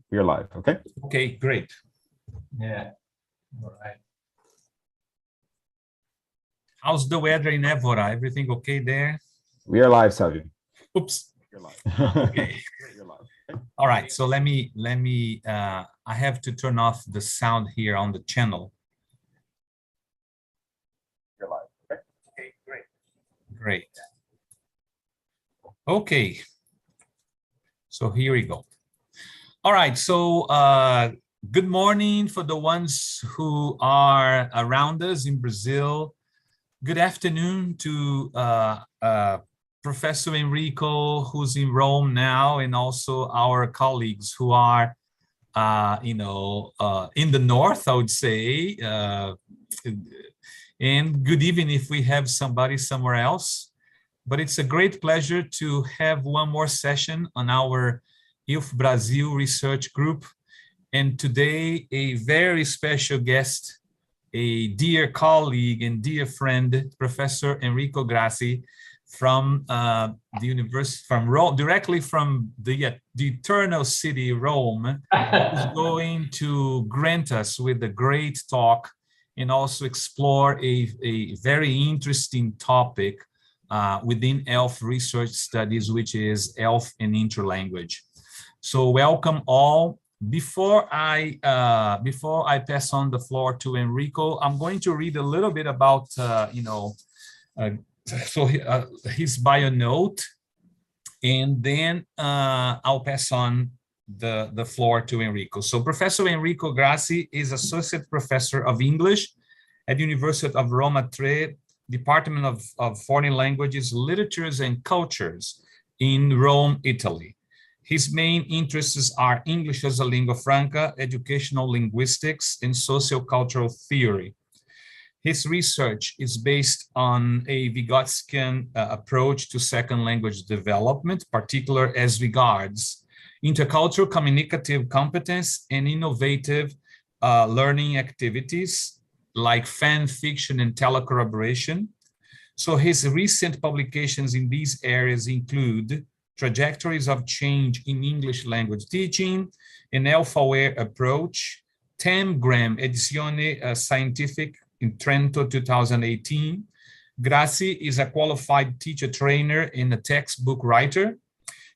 We are live, okay? Okay, great. Yeah, all right. How's the weather in Évora? Everything okay there? We are live, Salvi. Oops. You're live. Okay. You're live. Okay. All right, so let me, I have to turn off the sound here on the channel. You're live, okay? Okay, great. Great. Okay. So here we go. All right, so good morning for the ones who are around us in Brazil. Good afternoon to Professor Enrico, who's in Rome now, and also our colleagues who are, in the north, I would say. And good evening if we have somebody somewhere else. But it's a great pleasure to have one more session on our ILF Brasil research group. And today, a very special guest, a dear colleague and dear friend, Professor Enrico Grazzi from the university, from Rome, directly from the eternal city, Rome, is going to grant us with a great talk and also explore a very interesting topic within ELF research studies, which is ELF and interlanguage. So welcome all. Before I pass on the floor to Enrico, I'm going to read a little bit about his bio note, and then I'll pass on the floor to Enrico. So Professor Enrico Grazzi is Associate Professor of English at University of Roma Tre, Department of Foreign Languages, Literatures and Cultures in Rome, Italy. His main interests are English as a lingua franca, educational linguistics, and sociocultural theory. His research is based on a Vygotskian approach to second language development, particularly as regards intercultural communicative competence and innovative learning activities like fan fiction and telecollaboration. So his recent publications in these areas include Trajectories of Change in English Language Teaching, an ELF-aware approach, 10 Gram Edizione Scientific in Trento 2018. Grazzi is a qualified teacher trainer and a textbook writer.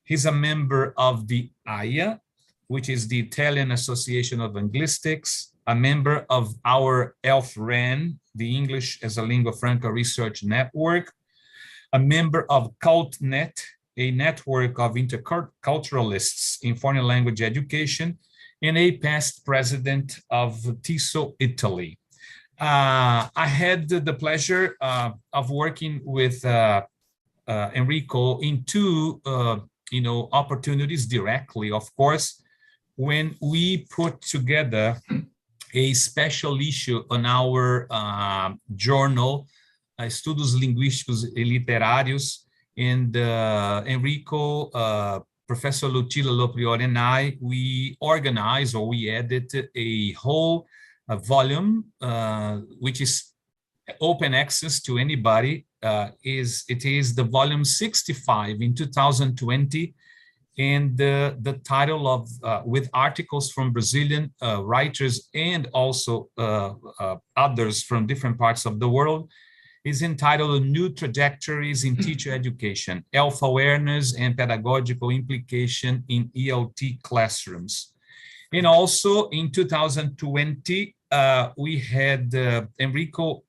He's a member of the AIA, which is the Italian Association of Linguistics, a member of our ELF-RAN, the English as a Lingua Franca Research Network, a member of CultNet, a network of interculturalists in foreign language education, and a past president of TISO Italy. I had the pleasure of working with Enrico in two opportunities directly, of course, when we put together a special issue on our journal, Estudos Linguísticos e Literários, and Enrico, Professor Lucilla Lopriori and I, we organized or we edited a whole volume, which is open access to anybody. It is the volume 65 in 2020, and the title of, with articles from Brazilian writers and also others from different parts of the world, is entitled New Trajectories in Teacher Education, ELF Awareness and Pedagogical Implication in ELT Classrooms. And also in 2020, we had Enrico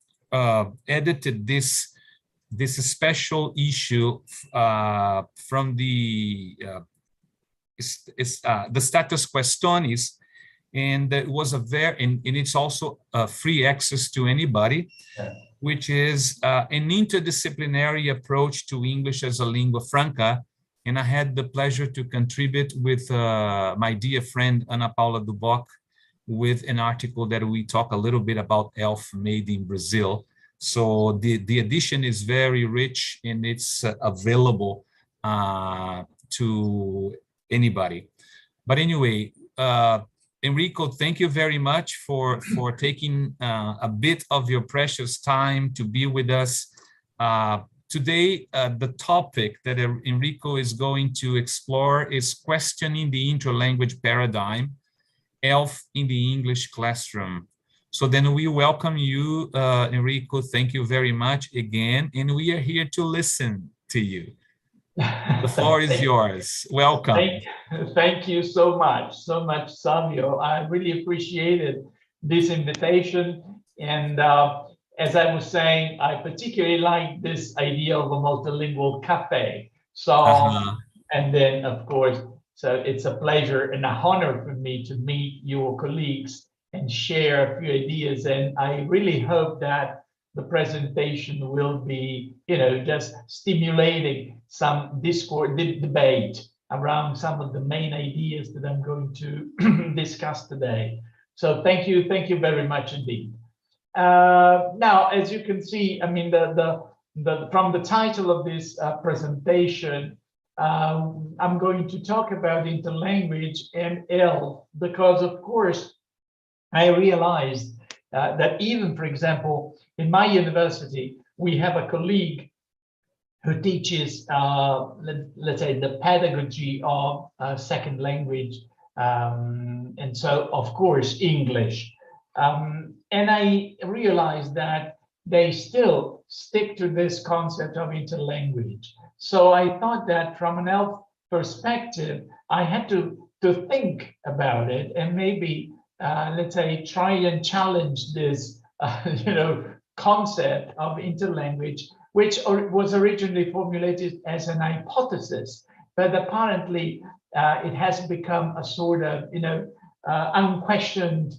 edited this special issue from the Status Questionis, and it was and it's also free access to anybody. Yeah. Which is an interdisciplinary approach to English as a lingua franca. And I had the pleasure to contribute with my dear friend, Ana Paula Duboc, with an article that we talk a little bit about ELF made in Brazil. So the edition is very rich and it's available to anybody. But anyway, Enrico, thank you very much for taking a bit of your precious time to be with us, today, the topic that Enrico is going to explore is questioning the interlanguage paradigm, ELF in the English classroom. So then we welcome you, Enrico. Thank you very much again. And we are here to listen to you. The floor is yours. Welcome. Thank you so much, Savio. I really appreciated this invitation. And as I was saying, I particularly like this idea of a multilingual cafe. So, and then of course, so it's a pleasure and an honor for me to meet your colleagues and share a few ideas. And I really hope that the presentation will be, just stimulating some discourse, debate around some of the main ideas that I'm going to discuss today. So thank you very much indeed. Now, as you can see, I mean, from the title of this presentation, I'm going to talk about interlanguage and ELF because, of course, I realized that even, for example, in my university, we have a colleague who teaches, let's say, the pedagogy of second language, and so, of course, English. And I realized that they still stick to this concept of interlanguage. So I thought that from an ELF perspective, I had to think about it and maybe let's say, try and challenge this, concept of interlanguage, which was originally formulated as an hypothesis, but apparently it has become a sort of, unquestioned,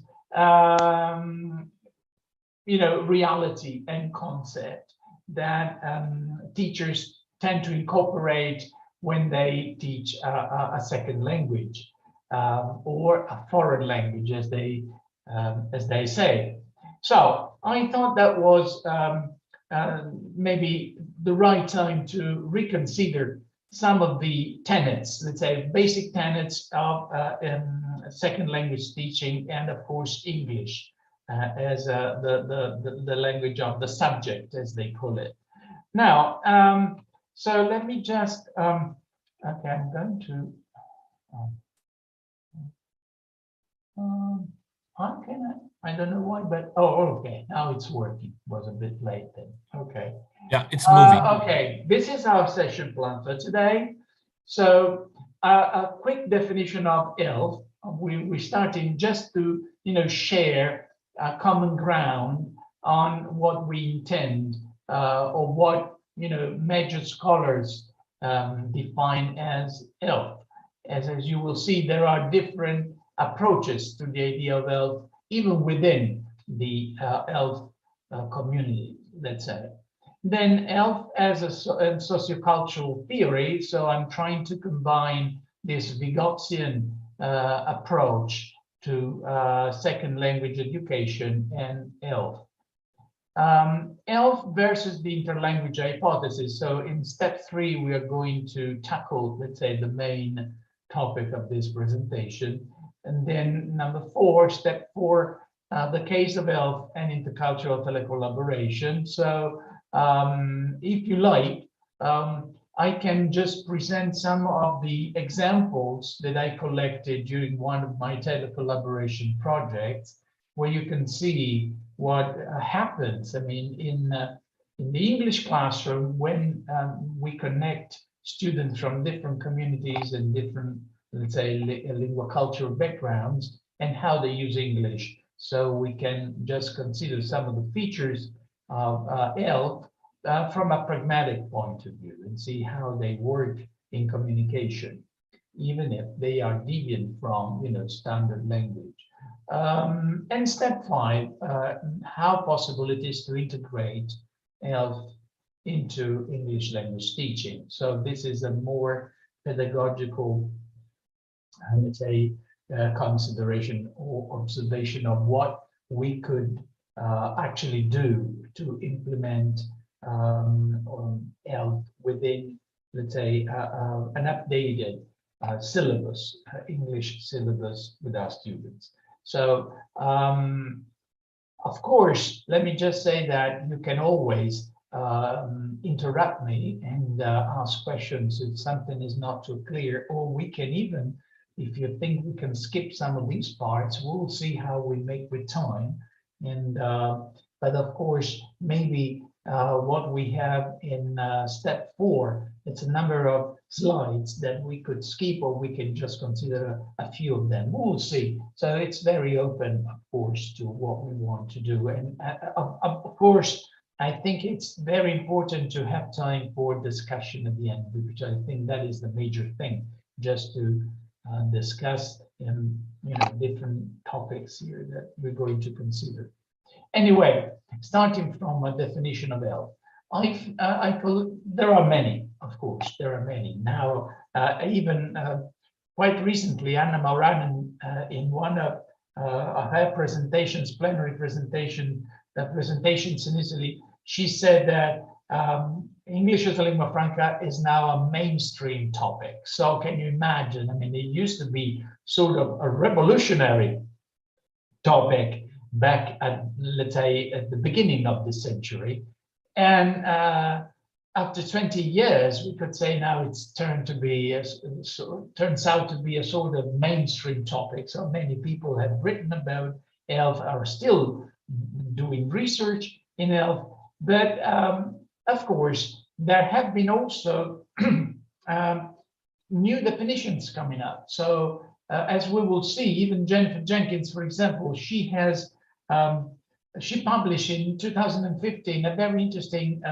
reality and concept that teachers tend to incorporate when they teach a second language. Or a foreign language, as they say. So I thought that was maybe the right time to reconsider some of the tenets, let's say basic tenets of second language teaching, and of course English as the language of the subject, as they call it. Now, so let me just okay, I'm going to. How can I don't know why, but okay, now it's working. It was a bit late then. Okay. Yeah, it's moving. Okay, this is our session plan for today. So a quick definition of ELF. We're starting just to share a common ground on what we intend or what major scholars define as ELF. As you will see, there are different approaches to the idea of ELF, even within the ELF community, let's say. Then ELF as a sociocultural theory, so I'm trying to combine this Vygotskian approach to second language education and ELF. ELF versus the interlanguage hypothesis. So in step 3, we are going to tackle, let's say, the main topic of this presentation. And then number 4, step 4, the case of ELF and intercultural telecollaboration. So if you like, I can just present some of the examples that I collected during one of my telecollaboration projects, where you can see what happens. I mean, in the English classroom, when we connect students from different communities and different, let's say, lingua cultural backgrounds, and how they use English. So we can just consider some of the features of ELF from a pragmatic point of view and see how they work in communication, even if they are deviant from, standard language. And step 5, how possible it is to integrate ELF into English language teaching. So this is a more pedagogical, let's say, consideration or observation of what we could actually do to implement ELF within, let's say, an updated syllabus, English syllabus with our students. So, of course, let me just say that you can always interrupt me and ask questions if something is not too clear, or we can even, if you think we can skip some of these parts, we'll see how we make with time. And but of course, maybe what we have in step 4, it's a number of slides that we could skip, or we can just consider a few of them. We'll see. So it's very open, of course, to what we want to do. And of course, I think it's very important to have time for discussion at the end, which I think that is the major thing, just to discuss different topics here that we're going to consider. Anyway, starting from a definition of ELF, there are many, of course, there are many. Now, even quite recently, Anna Mauranen, in one of her presentations, plenary presentations in Italy, she said that English as a lingua franca is now a mainstream topic. So can you imagine? I mean, it used to be sort of a revolutionary topic back at, let's say, at the beginning of the century. And after 20 years, we could say now it's turns out to be a sort of mainstream topic. So many people have written about ELF, are still doing research in ELF. But of course, there have been also new definitions coming up. So as we will see, even Jennifer Jenkins, for example, she published in 2015 a very interesting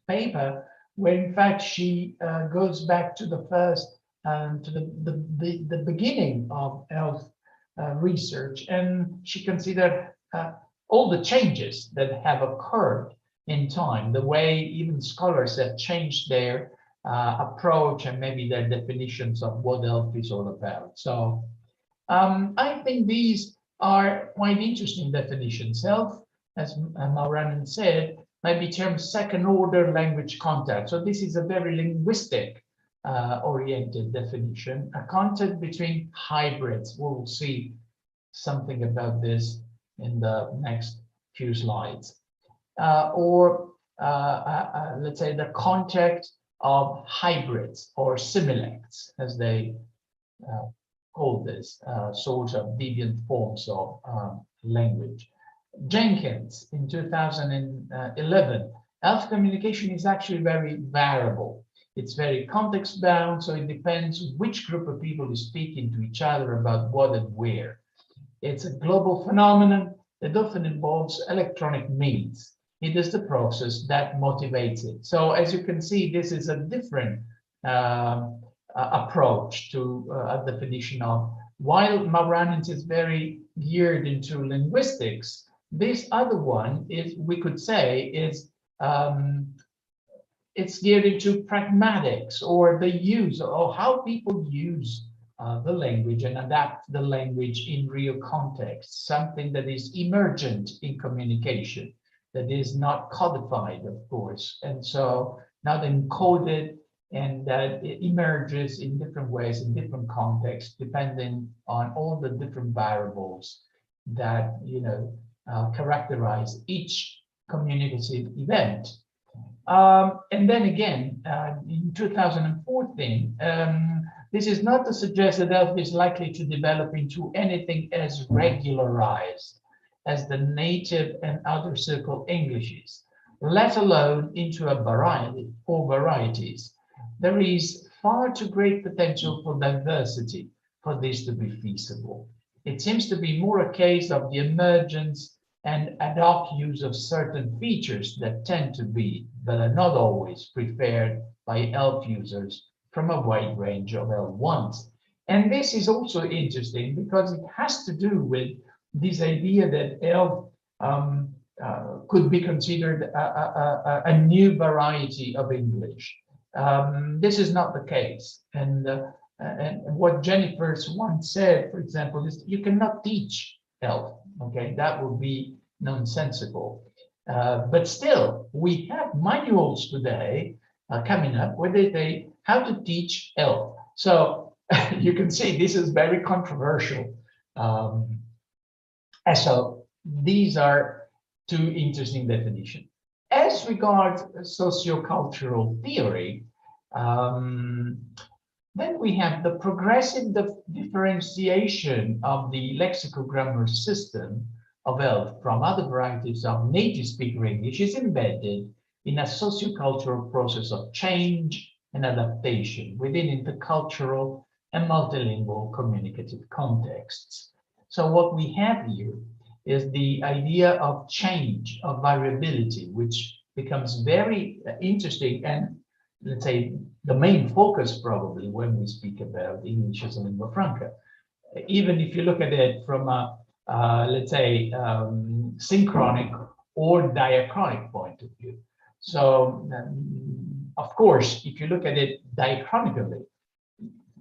paper where, in fact, she goes back to the first, to the beginning of ELF research, and she considered all the changes that have occurred in time, the way even scholars have changed their approach and maybe their definitions of what ELF is all about. So I think these are quite interesting definitions. ELF, as Mauranen said, might be termed second-order language contact. So this is a very linguistic oriented definition, a contact between hybrids. We'll see something about this in the next few slides. Let's say the contact of hybrids or similects, as they call this, sort of deviant forms of language. Jenkins in 2011, ELF communication is actually very variable. It's very context bound, so it depends which group of people is speaking to each other about what and where. It's a global phenomenon that often involves electronic means. It is the process that motivates it. So as you can see, this is a different approach to a definition of, while Mauranen is very geared into linguistics, this other one is, we could say, is it's geared into pragmatics, or the use, or how people use the language and adapt the language in real context, something that is emergent in communication, that is not codified, of course, and so not encoded, and that it emerges in different ways, in different contexts, depending on all the different variables that, characterize each communicative event. And then again, in 2014, this is not to suggest that ELF is likely to develop into anything as regularized as the native and other circle Englishes, let alone into a variety or varieties. There is far too great potential for diversity for this to be feasible. It seems to be more a case of the emergence and ad hoc use of certain features that tend to be, but are not always, preferred by ELF users from a wide range of ELF ones. And this is also interesting because it has to do with this idea that ELF could be considered a new variety of English. This is not the case. And what Jennifer once said, for example, is you cannot teach ELF. Okay, that would be nonsensical. But still, we have manuals today coming up where they say how to teach ELF. So you can see this is very controversial. And so these are two interesting definitions. As regards sociocultural theory, then we have the progressive differentiation of the lexical grammar system of ELF from other varieties of native speaker English is embedded in a sociocultural process of change and adaptation within intercultural and multilingual communicative contexts. So what we have here is the idea of change, of variability, which becomes very interesting and, let's say, the main focus probably when we speak about English as a lingua franca. Even if you look at it from a, let's say, synchronic or diachronic point of view. So, of course, if you look at it diachronically,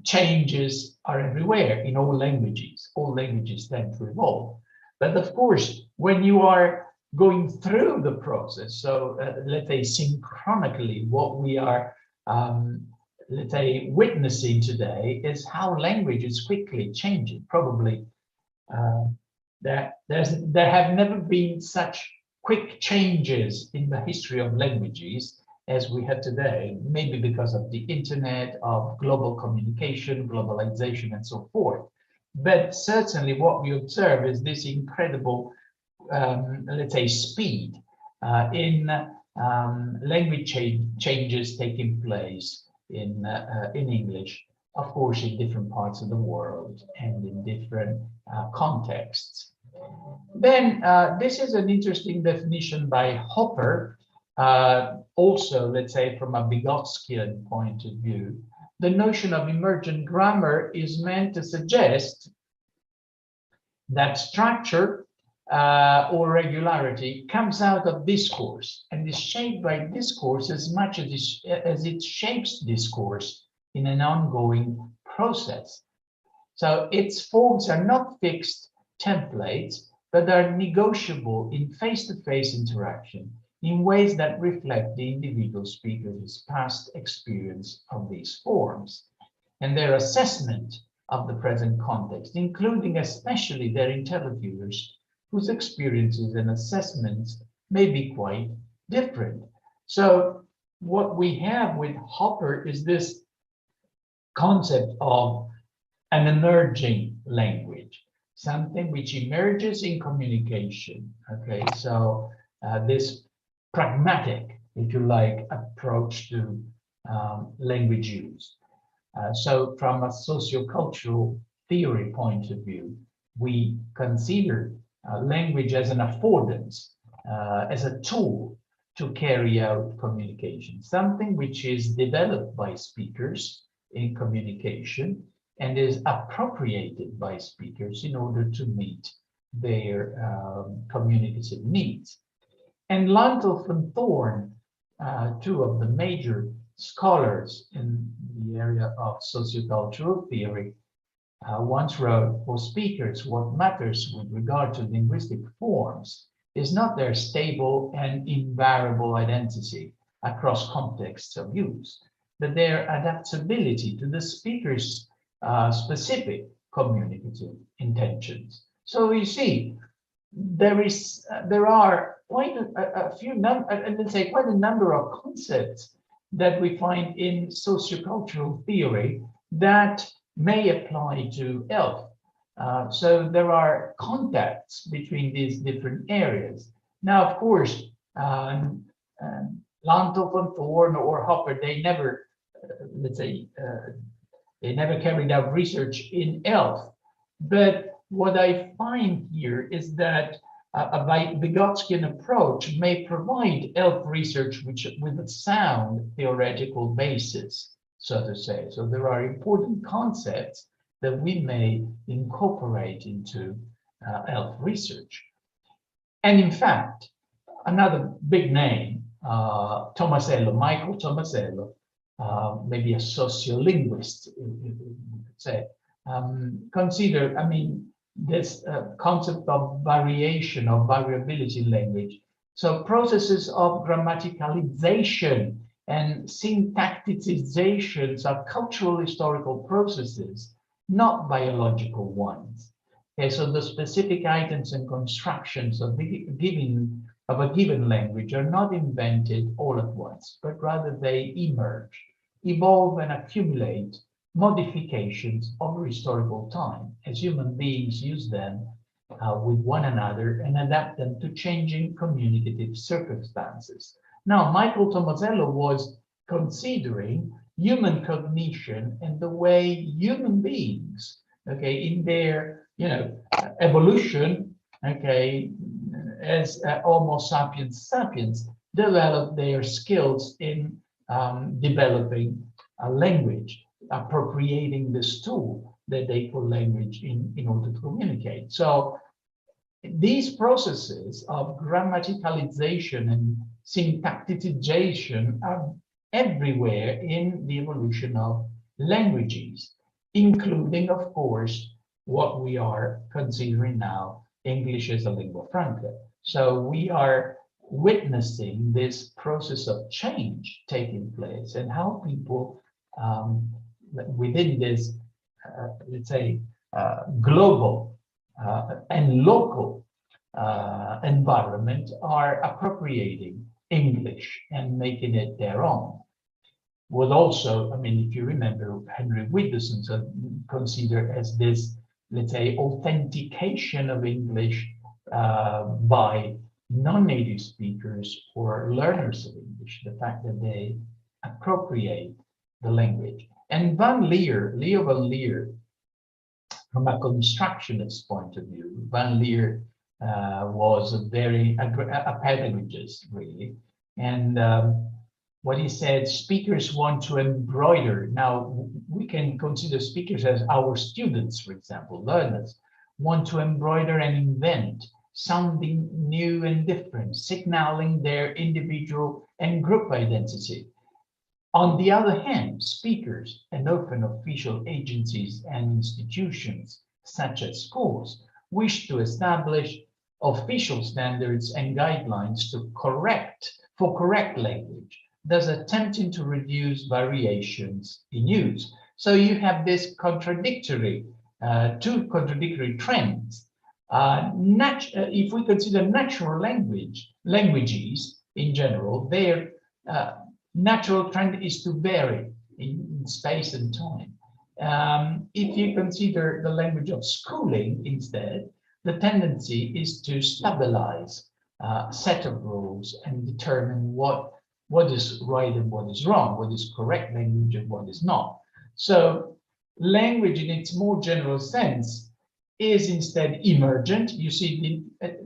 changes are everywhere in all languages. All languages tend to evolve. But of course, when you are going through the process, so let's say synchronically, what we are, let's say, witnessing today is how language is quickly changing. Probably there have never been such quick changes in the history of languages as we have today, maybe because of the internet, of global communication, globalization, and so forth. But certainly what we observe is this incredible, let's say, speed in language changes taking place in English, of course, in different parts of the world and in different contexts. Then this is an interesting definition by Hopper. Also, let's say, from a Vygotskian point of view, the notion of emergent grammar is meant to suggest that structure or regularity comes out of discourse and is shaped by discourse as much as it shapes discourse in an ongoing process. So its forms are not fixed templates, but are negotiable in face-to-face interaction in ways that reflect the individual speaker's past experience of these forms and their assessment of the present context, including especially their interlocutors whose experiences and assessments may be quite different. So what we have with Hopper is this concept of an emerging language, something which emerges in communication. Okay, so this pragmatic, if you like, approach to language use. So from a sociocultural theory point of view, we consider language as an affordance, as a tool to carry out communication, something which is developed by speakers in communication and is appropriated by speakers in order to meet their communicative needs. And Landulf and Thorne, two of the major scholars in the area of sociocultural theory, once wrote, for speakers, what matters with regard to linguistic forms is not their stable and invariable identity across contexts of use, but their adaptability to the speaker's specific communicative intentions. So you see, there are quite quite a number of concepts that we find in sociocultural theory that may apply to ELF. So there are contacts between these different areas. Now, of course, Landulf and Thorne or Hopper, they never, they never carried out research in ELF. But what I find here is that a Vygotskian approach may provide ELF research with a sound theoretical basis, so to say. So there are important concepts that we may incorporate into ELF research. And in fact, another big name, Tomasello, Michael Tomasello, maybe a sociolinguist, you could say, consider, I mean, this concept of variation, of variability in language. So processes of grammaticalization and syntacticizations are cultural historical processes, not biological ones. Okay, so the specific items and constructions of giving of a given language are not invented all at once, but rather they emerge, evolve, and accumulate modifications over historical time as human beings use them with one another and adapt them to changing communicative circumstances. Now, Michael Tomasello was considering human cognition and the way human beings, okay, in their, evolution, okay, as Homo sapiens sapiens, develop their skills in developing a language, appropriating this tool that they call language in order to communicate. So these processes of grammaticalization and syntacticization are everywhere in the evolution of languages, including, of course, what we are considering now, English as a lingua franca. So we are witnessing this process of change taking place and how people within this, let's say, global and local environment are appropriating English and making it their own. Would also, I mean, if you remember, Henry Widdowson considered as this, let's say, authentication of English by non-native speakers or learners of English, the fact that they appropriate the language. And Leo van Leer, from a constructionist point of view, Van Leer was a pedagogist, really. And what he said, speakers want to embroider. Now, we can consider speakers as our students, for example, learners, want to embroider and invent something new and different, signaling their individual and group identity. On the other hand, speakers and often official agencies and institutions, such as schools, wish to establish official standards and guidelines for correct language, thus attempting to reduce variations in use. So you have this two contradictory trends. If we consider natural languages in general, their natural trend is to vary in space and time. If you consider the language of schooling instead, the tendency is to stabilize a set of rules and determine what is right and what is wrong, what is correct language and what is not. So language in its more general sense is instead emergent. You see,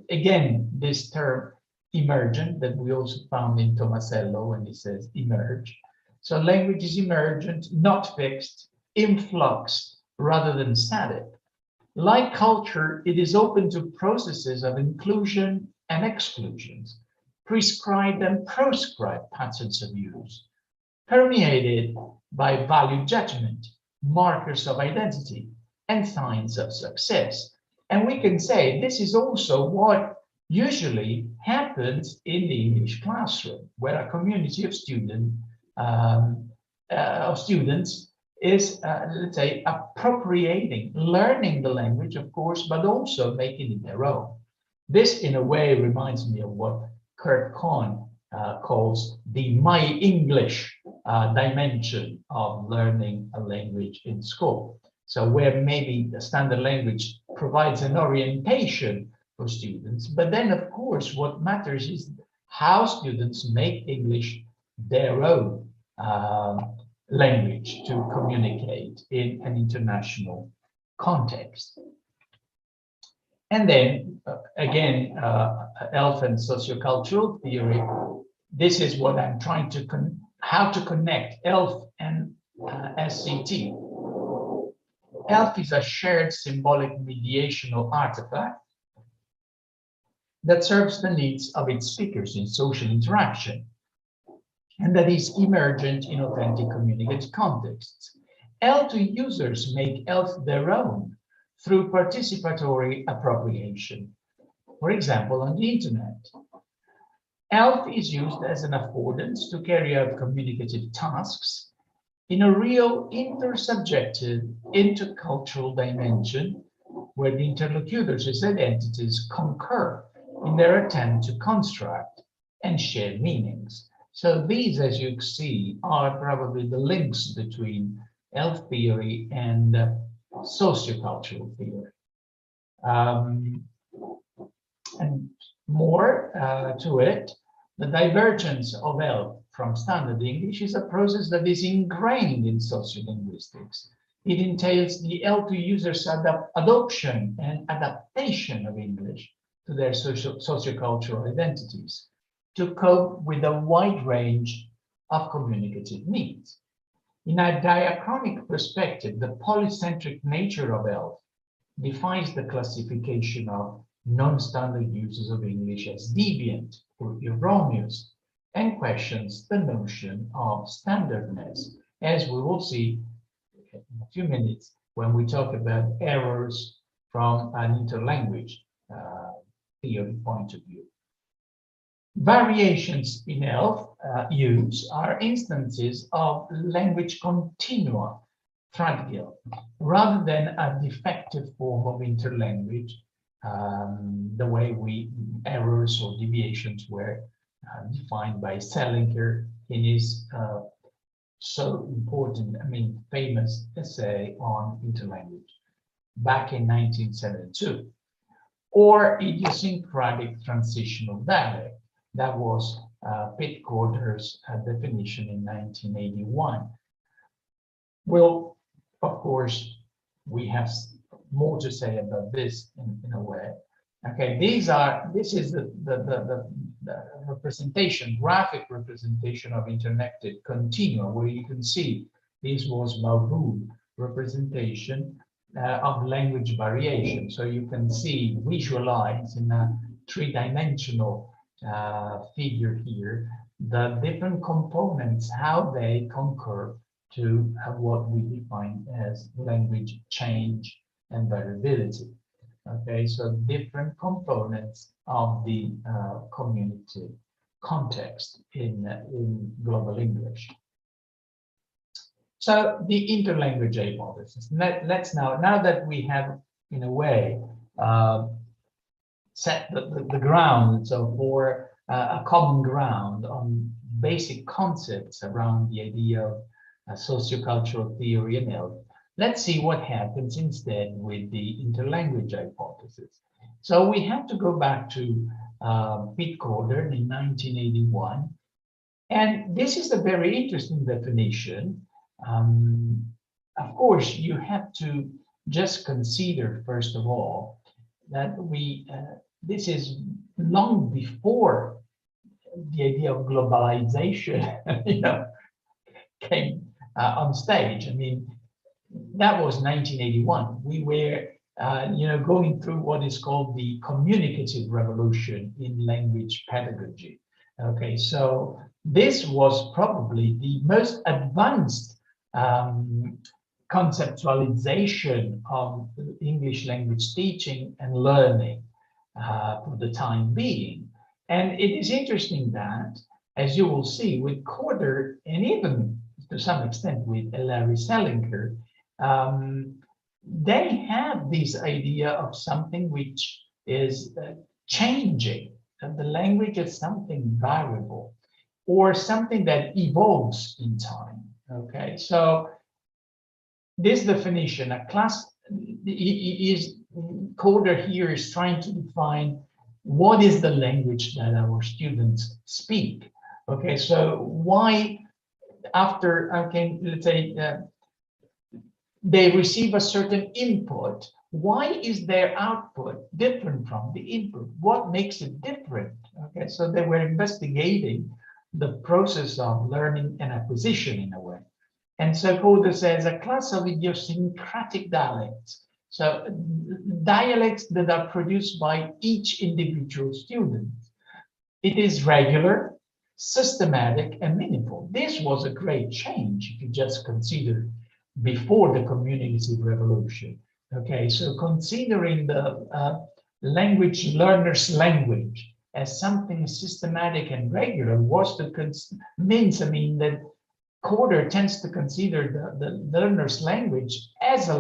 again, this term emergent that we also found in Tomasello when he says emerge. So language is emergent, not fixed, in flux rather than static. Like culture, it is open to processes of inclusion and exclusions, prescribed and proscribed patterns of use, permeated by value judgment, markers of identity, and signs of success. And we can say this is also what usually happens in the English classroom, where a community of students is, let's say, appropriating, learning the language, of course, but also making it their own. This, in a way, reminds me of what Kurt Cohn calls the My English dimension of learning a language in school. So where maybe the standard language provides an orientation for students, but then, of course, what matters is how students make English their own language to communicate in an international context. And then, again, ELF and sociocultural theory, this is what I'm trying to, how to connect ELF and SCT. ELF is a shared symbolic mediational artifact that serves the needs of its speakers in social interaction, and that is emergent in authentic communicative contexts. ELF users make ELF their own through participatory appropriation. For example, on the internet, ELF is used as an affordance to carry out communicative tasks in a real intersubjective, intercultural dimension where the interlocutors' identities concur in their attempt to construct and share meanings. So these, as you see, are probably the links between ELF theory and sociocultural theory. And more to it, the divergence of ELF from standard English is a process that is ingrained in sociolinguistics. It entails the L2 users' adoption and adaptation of English to their sociocultural identities to cope with a wide range of communicative needs. In a diachronic perspective, the polycentric nature of ELF defines the classification of non-standard uses of English as deviant or erroneous and questions the notion of standardness, as we will see in a few minutes when we talk about errors from an interlanguage theory point of view. Variations in ELF use are instances of language continua, fragile, rather than a defective form of interlanguage, the way errors or deviations were defined by Selinker in his so important, famous essay on interlanguage back in 1972, or idiosyncratic transitional dialect. That was Pitt Corder's definition in 1981. Well, of course, we have more to say about this in a way. Okay, this is the representation, graphic representation of interconnected continua, where you can see this was Mauboul representation of language variation. So you can see, visualize in a three-dimensional figure here, the different components, how they concur to what we define as language change and variability. Okay, so different components of the community context in global English. So the interlanguage hypothesis. Let's now that we have, in a way, set the ground, so for a common ground on basic concepts around the idea of sociocultural theory and ELF, let's see what happens instead with the interlanguage hypothesis. So we have to go back to Pitt Corder in 1981. And this is a very interesting definition. Of course, you have to just consider, first of all, that this is long before the idea of globalization, came on stage. That was 1981. We were, going through what is called the communicative revolution in language pedagogy. Okay, so this was probably the most advanced conceptualization of English language teaching and learning for the time being. And it is interesting that, as you will see, with Corder and even to some extent with Larry Selinker, they have this idea of something which is changing, that the language is something variable or something that evolves in time. Okay, so this definition, a class, Corder here is trying to define what is the language that our students speak. Okay, so why after, let's say, they receive a certain input, why is their output different from the input? What makes it different? Okay, so they were investigating the process of learning and acquisition in a way. And so Corder says a class of idiosyncratic dialects. So dialects that are produced by each individual student. It is regular, systematic, and meaningful. This was a great change if you just consider before the communicative revolution. Okay, so considering the language learner's language as something systematic and regular was to means, that Corder tends to consider the learner's language as a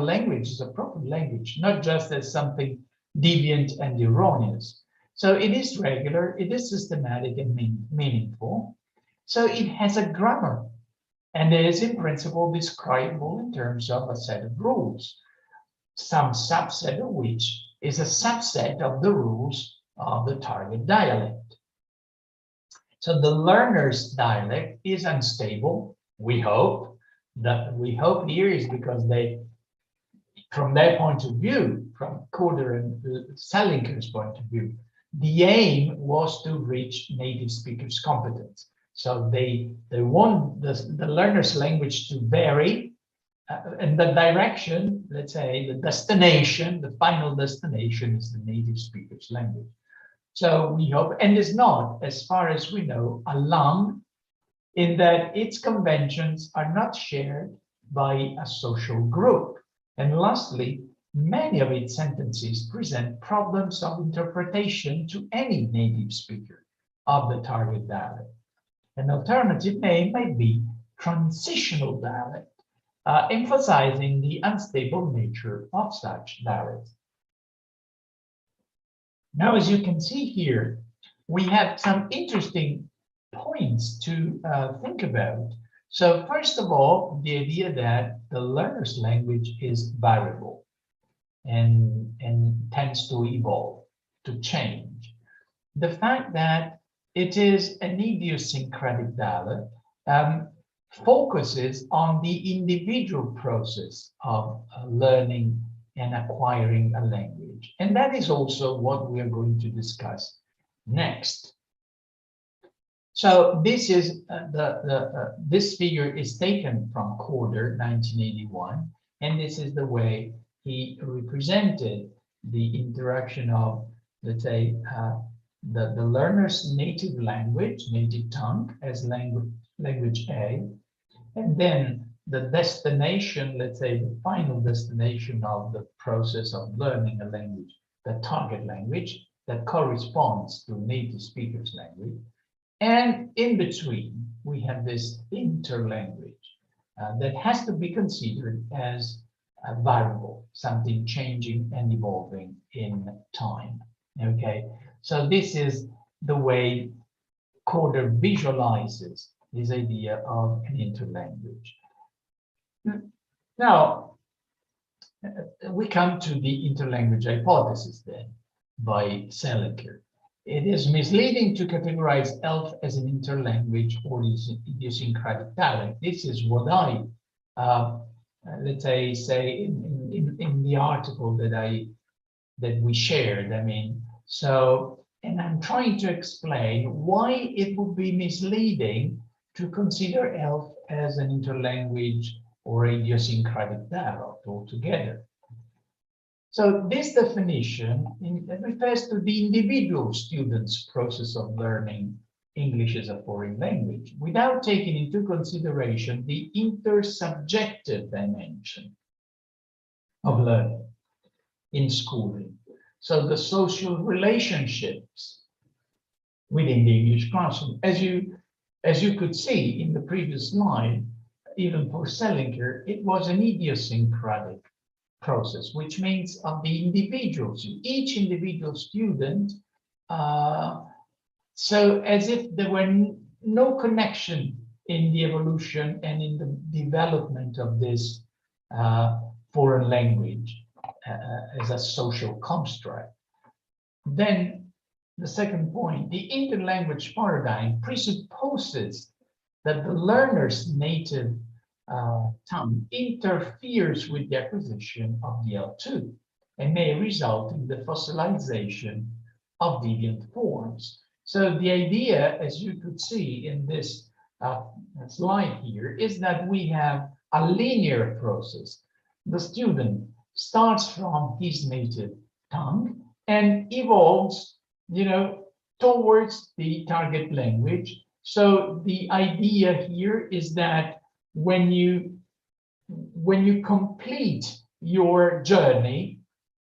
proper language, not just as something deviant and erroneous. So it is regular, it is systematic and meaningful. So it has a grammar, and it is in principle describable in terms of a set of rules, some subset of which is a subset of the rules of the target dialect. So the learner's dialect is unstable, we hope. That we hope here is because they, from their point of view, from Corder and Salinger's point of view, the aim was to reach native speakers' competence. So they want the learner's language to vary, and the direction, let's say the destination, the final destination is the native speaker's language. So we hope, and is not, as far as we know, alone, in that its conventions are not shared by a social group. And lastly, many of its sentences present problems of interpretation to any native speaker of the target dialect. An alternative name might be transitional dialect, emphasizing the unstable nature of such dialects. Now, as you can see here, we have some interesting points to think about. So first of all, the idea that the learner's language is variable and tends to evolve, to change. The fact that it is an idiosyncratic dialect focuses on the individual process of learning and acquiring a language. And that is also what we are going to discuss next. So this is this figure is taken from Corder, 1981, and this is the way he represented the interaction of, let's say, the learner's native language, native tongue, as language A, and then the destination, let's say, the final destination of the process of learning a language, the target language that corresponds to native speaker's language. And in between, we have this interlanguage that has to be considered as a variable, something changing and evolving in time. Okay, so this is the way Corder visualizes this idea of an interlanguage. Now, we come to the interlanguage hypothesis then by Salinger. It is misleading to categorize ELF as an interlanguage or idiosyncratic dialect. This is what I, let's say in the article that we shared. I mean, so, and I'm trying to explain why it would be misleading to consider ELF as an interlanguage or idiosyncratic dialect altogether. So this definition refers to the individual student's process of learning English as a foreign language without taking into consideration the intersubjective dimension of learning in schooling. So the social relationships within the English classroom. As you could see in the previous slide, even for Salinger, it was an idiosyncratic process, which means of the individuals, each individual student, so as if there were no connection in the evolution and in the development of this foreign language as a social construct. Then the second point, the interlanguage paradigm presupposes that the learner's native tongue interferes with the acquisition of the L2 and may result in the fossilization of deviant forms. So the idea, as you could see in this slide here, is that we have a linear process. The student starts from his native tongue and evolves, towards the target language. So the idea here is that when you complete your journey,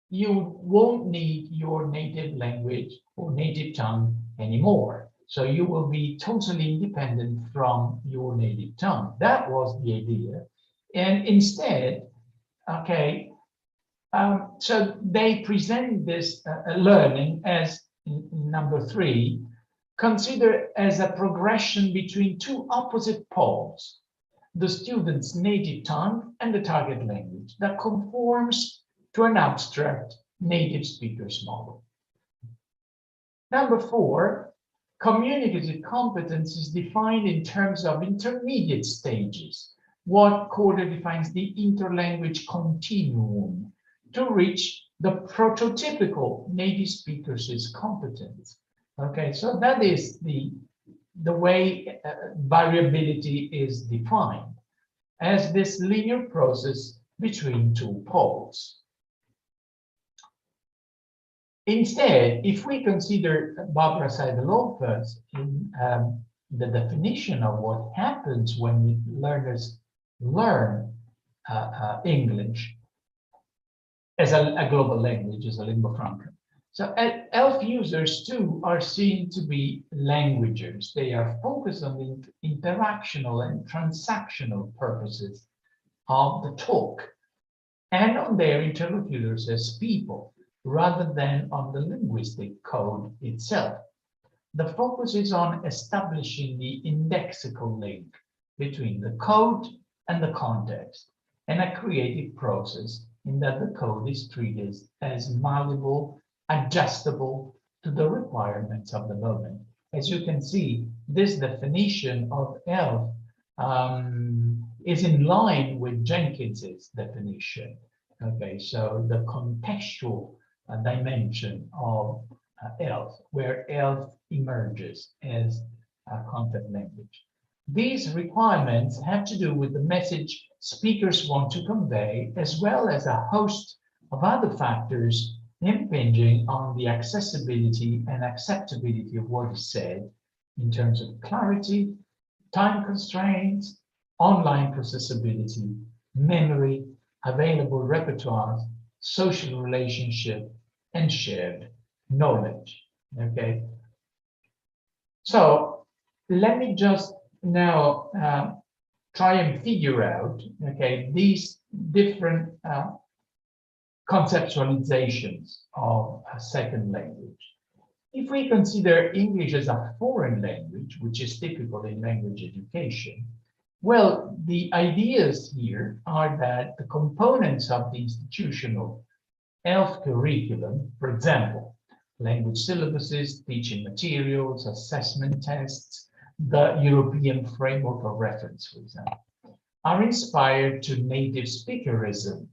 you won't need your native language or native tongue anymore. So you will be totally independent from your native tongue. That was the idea. And instead, so they present this learning as number 3, consider as a progression between two opposite poles, the student's native tongue and the target language that conforms to an abstract native speakers model. Number 4, communicative competence is defined in terms of intermediate stages, what Corder defines the interlanguage continuum, to reach the prototypical native speakers' competence. Okay, so that is the way variability is defined as this linear process between two poles. Instead, if we consider Barbara Seidel-Opher's in the definition of what happens when learners learn English as a global language, as a lingua franca. So ELF users too are seen to be languagers. They are focused on the interactional and transactional purposes of the talk and on their interlocutors as people, rather than on the linguistic code itself. The focus is on establishing the indexical link between the code and the context, and a creative process in that the code is treated as malleable, adjustable to the requirements of the moment. As you can see, this definition of ELF is in line with Jenkins's definition. Okay, so the contextual dimension of ELF, where ELF emerges as a content language. These requirements have to do with the message speakers want to convey, as well as a host of other factors impinging on the accessibility and acceptability of what is said in terms of clarity, time constraints, online processability, memory, available repertoire, social relationship, and shared knowledge. Okay. So let me just now try and figure out, okay, these different conceptualizations of a second language. If we consider English as a foreign language, which is typical in language education, well, the ideas here are that the components of the institutional ELF curriculum, for example, language syllabuses, teaching materials, assessment tests, the European framework of reference, for example, are inspired to native speakerism,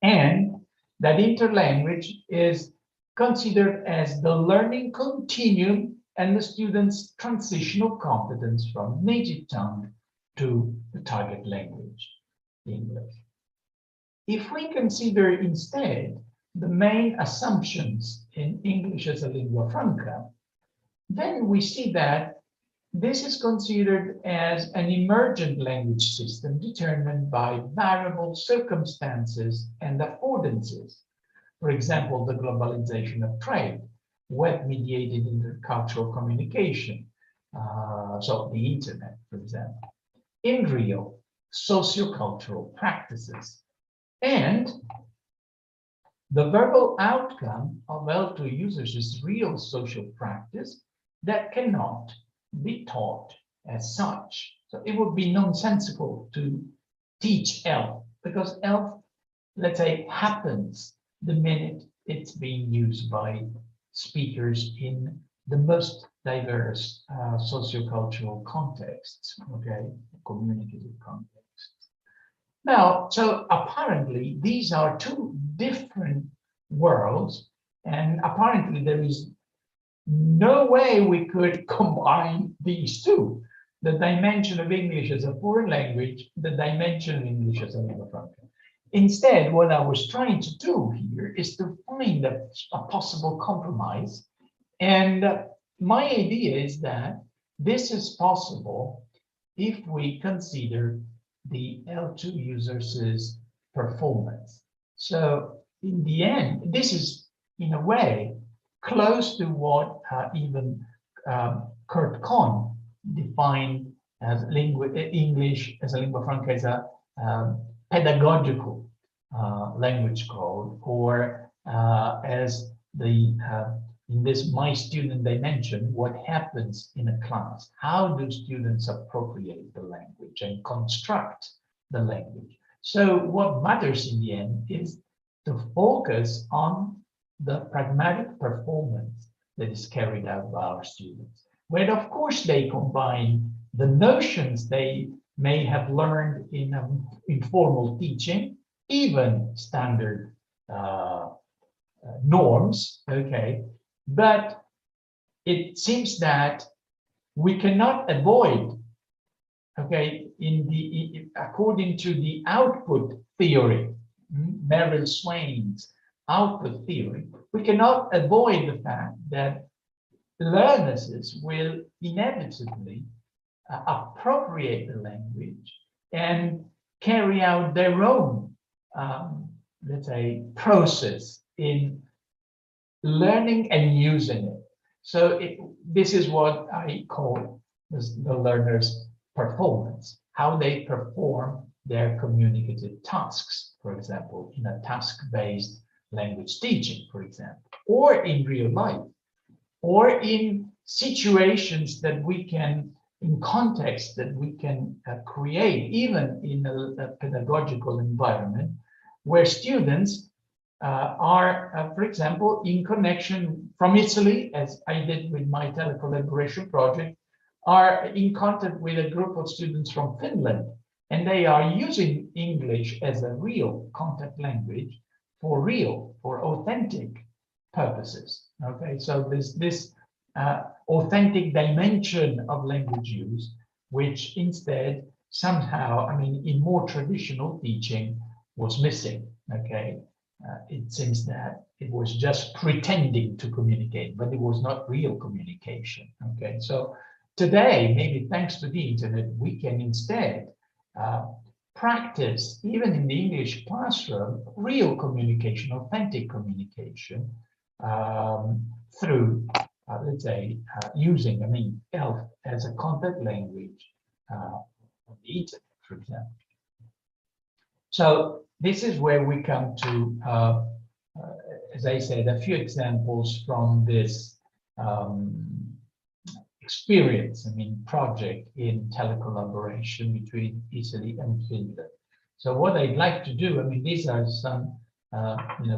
and that interlanguage is considered as the learning continuum and the student's transitional competence from native tongue to the target language, English. If we consider instead the main assumptions in English as a lingua franca, then we see that this is considered as an emergent language system determined by variable circumstances and affordances. For example, the globalization of trade, web-mediated intercultural communication, so the internet, for example, in real sociocultural practices, and the verbal outcome of L2 users is real social practice that cannot be taught as such. So it would be nonsensical to teach ELF, because ELF, let's say, happens the minute it's being used by speakers in the most diverse sociocultural contexts, okay, communicative contexts. Now, so apparently these are two different worlds, and apparently there is no way we could combine these two, the dimension of English as a foreign language, the dimension of English as a lingua franca. Instead, what I was trying to do here is to find a possible compromise. And my idea is that this is possible if we consider the L2 users' performance. So in the end, this is in a way close to what even Kurt Kohn defined as English as a lingua franca as a pedagogical language code, or as the in this my student dimension, what happens in a class. How do students appropriate the language and construct the language? So what matters in the end is to focus on the pragmatic performance that is carried out by our students, where of course they combine the notions they may have learned in informal teaching, even standard norms, okay, but it seems that we cannot avoid, okay, according to the output theory, Merrill Swain's output theory, we cannot avoid the fact that learners will inevitably appropriate the language and carry out their own, let's say, process in learning and using it. So this is what I call the learner's performance, how they perform their communicative tasks, for example, in a task-based language teaching, for example, or in real life, or in situations that we can, in context that we can create, even in a pedagogical environment, where students are, for example, in connection from Italy, as I did with my telecollaboration project, are in contact with a group of students from Finland, and they are using English as a real contact language for authentic purposes. Okay, so this authentic dimension of language use, which instead somehow, I mean, in more traditional teaching was missing. Okay, it seems that it was just pretending to communicate, but it was not real communication. Okay, so today, maybe thanks to the internet, we can instead practice, even in the English classroom, real communication, authentic communication through, let's say, using, I mean, ELF as a contact language on the internet, for example. So this is where we come to, as I said, a few examples from this experience, I mean, project in telecollaboration between Italy and Finland. So what I'd like to do, I mean, these are some,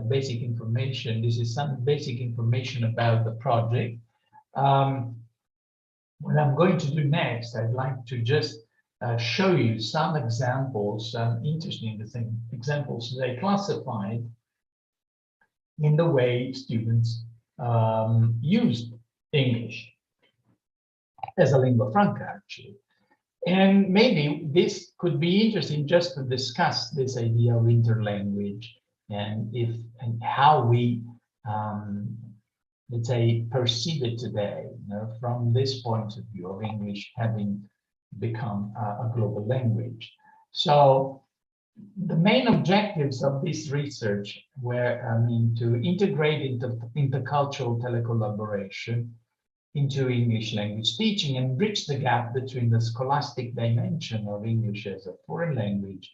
basic information. This is some basic information about the project. What I'm going to do next, I'd like to just show you some examples, some interesting examples that I classified in the way students used English as a lingua franca, actually. And maybe this could be interesting just to discuss this idea of interlanguage and how we, let's say, perceive it today, from this point of view of English having become a global language. So the main objectives of this research were, to integrate intercultural telecollaboration into English language teaching and bridge the gap between the scholastic dimension of English as a foreign language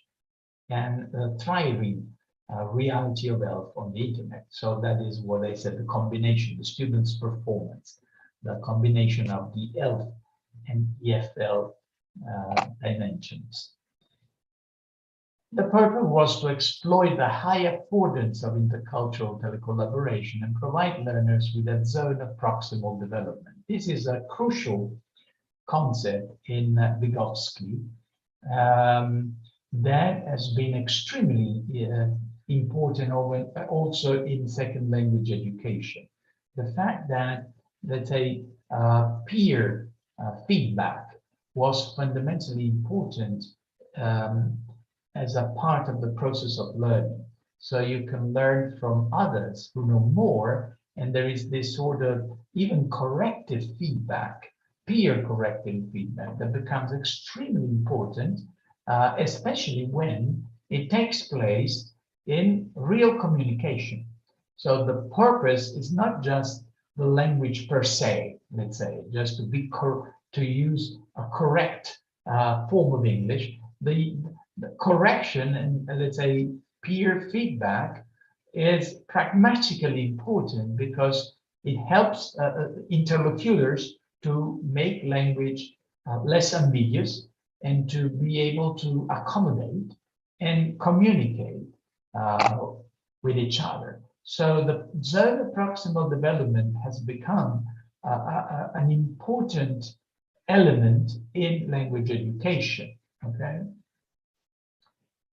and the thriving reality of ELF on the internet. So that is what I said, the combination, the student's performance, the combination of the ELF and EFL dimensions. The purpose was to exploit the high affordance of intercultural telecollaboration and provide learners with a zone of proximal development. This is a crucial concept in Vygotsky that has been extremely important also in second language education. The fact that, let's say, peer feedback was fundamentally important as a part of the process of learning. So you can learn from others who know more, and there is this sort of even corrective feedback, peer correcting feedback that becomes extremely important, especially when it takes place in real communication. So the purpose is not just the language per se, let's say, just to use a correct form of English. The correction and, let's say, peer feedback is pragmatically important because It helps interlocutors to make language less ambiguous and to be able to accommodate and communicate with each other. So the zone of proximal development has become an important element in language education, okay?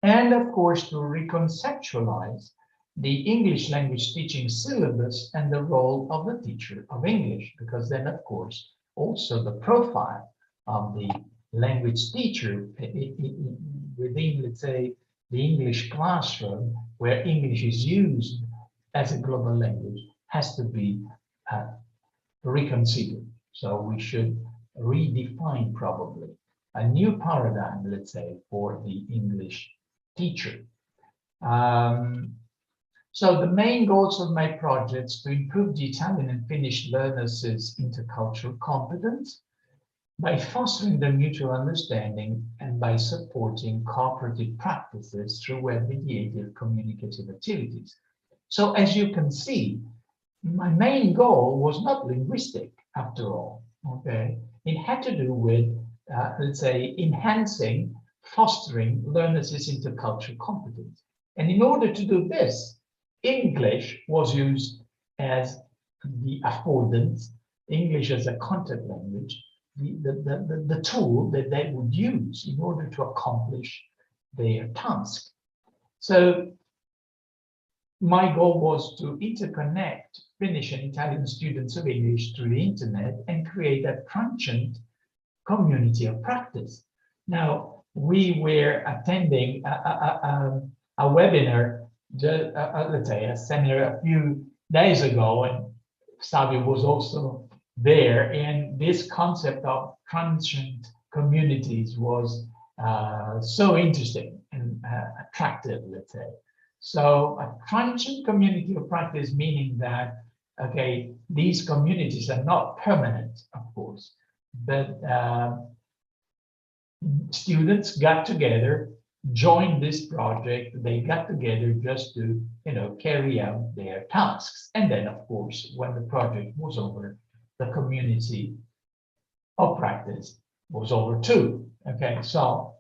And of course, to reconceptualize the English language teaching syllabus and the role of the teacher of English, because then, of course, also the profile of the language teacher within, let's say, the English classroom, where English is used as a global language, has to be reconsidered. So we should redefine probably a new paradigm, let's say, for the English teacher. So the main goals of my projects to improve the Italian and Finnish learners' intercultural competence by fostering their mutual understanding and by supporting cooperative practices through web-mediated communicative activities. So as you can see, my main goal was not linguistic after all, okay? It had to do with, let's say, enhancing, fostering learners' intercultural competence. And in order to do this, English was used as the affordance, English as a contact language, the tool that they would use in order to accomplish their task. So my goal was to interconnect Finnish and Italian students of English through the internet and create a transient community of practice. Now, we were attending a webinar, let's say a seminar a few days ago, and Savio was also there, and this concept of transient communities was so interesting and attractive, let's say. So a transient community of practice, meaning that, okay, these communities are not permanent, of course, but students got together, joined this project, they got together just to, carry out their tasks. And then, of course, when the project was over, the community of practice was over too. Okay, so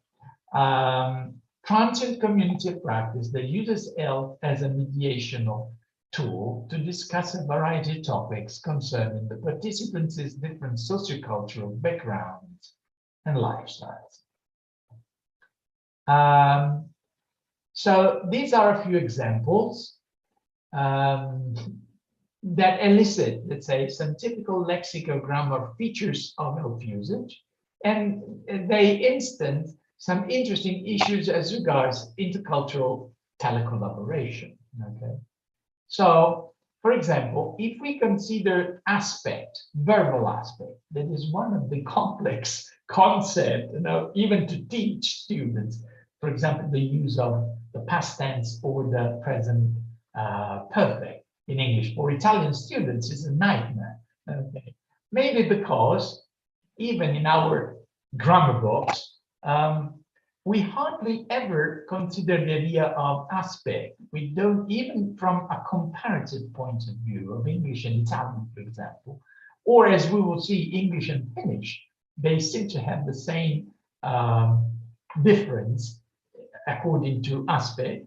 transient community of practice that uses ELF as a mediational tool to discuss a variety of topics concerning the participants' different sociocultural backgrounds and lifestyles. So these are a few examples that elicit, let's say, some typical lexical grammar features of ELF usage, and they instance some interesting issues as regards intercultural telecollaboration. Okay, so for example, if we consider aspect, verbal aspect, that is one of the complex concepts, even to teach students. For example, the use of the past tense or the present perfect in English for Italian students is a nightmare. Okay, maybe because even in our grammar books, we hardly ever consider the idea of aspect. We don't, even from a comparative point of view of English and Italian, for example, or as we will see, English and Finnish, they seem to have the same difference according to aspect.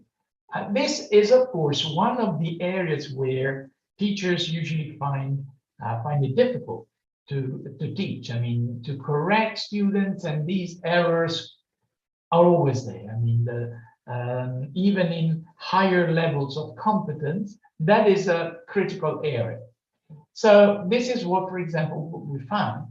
This is, of course, one of the areas where teachers usually find it difficult to teach. I mean, to correct students, and these errors are always there. I mean, even in higher levels of competence, that is a critical area. So this is what, for example, we found.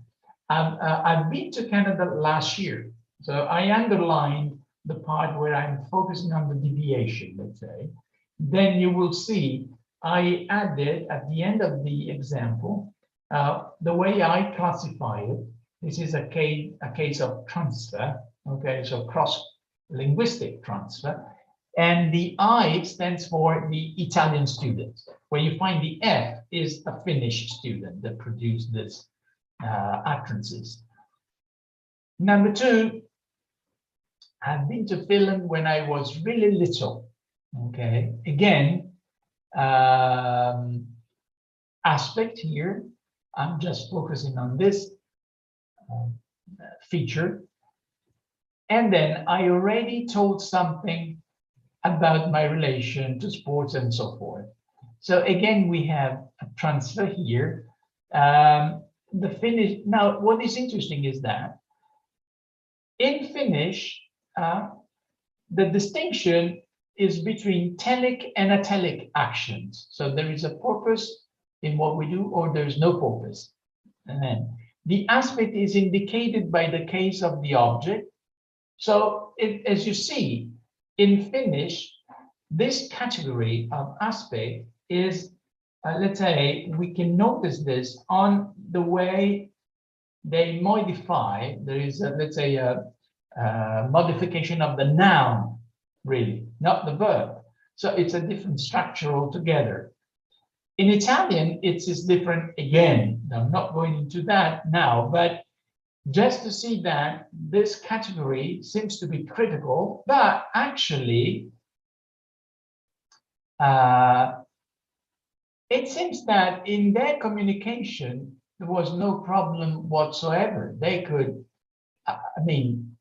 I've been to Canada last year, so I underlined the part where I'm focusing on the deviation, let's say. Then you will see I added at the end of the example, the way I classify it. This is a case of transfer, okay, so cross-linguistic transfer. And the I stands for the Italian student, where you find the F is a Finnish student that produced this utterances. Number two, I've been to Finland when I was really little, okay? Again, aspect here. I'm just focusing on this feature. And then I already told something about my relation to sports and so forth. So again, we have a transfer here. The Finnish, now what is interesting is that in Finnish, the distinction is between telic and atelic actions. So there is a purpose in what we do, or there is no purpose. And then the aspect is indicated by the case of the object. So as you see, in Finnish, this category of aspect is, let's say, we can notice this on the way they modify. There is, let's say, a modification of the noun, really, not the verb. So it's a different structure altogether. In Italian, it's different again. I'm not going into that now, but just to see that this category seems to be critical, but actually, it seems that in their communication, there was no problem whatsoever. They could,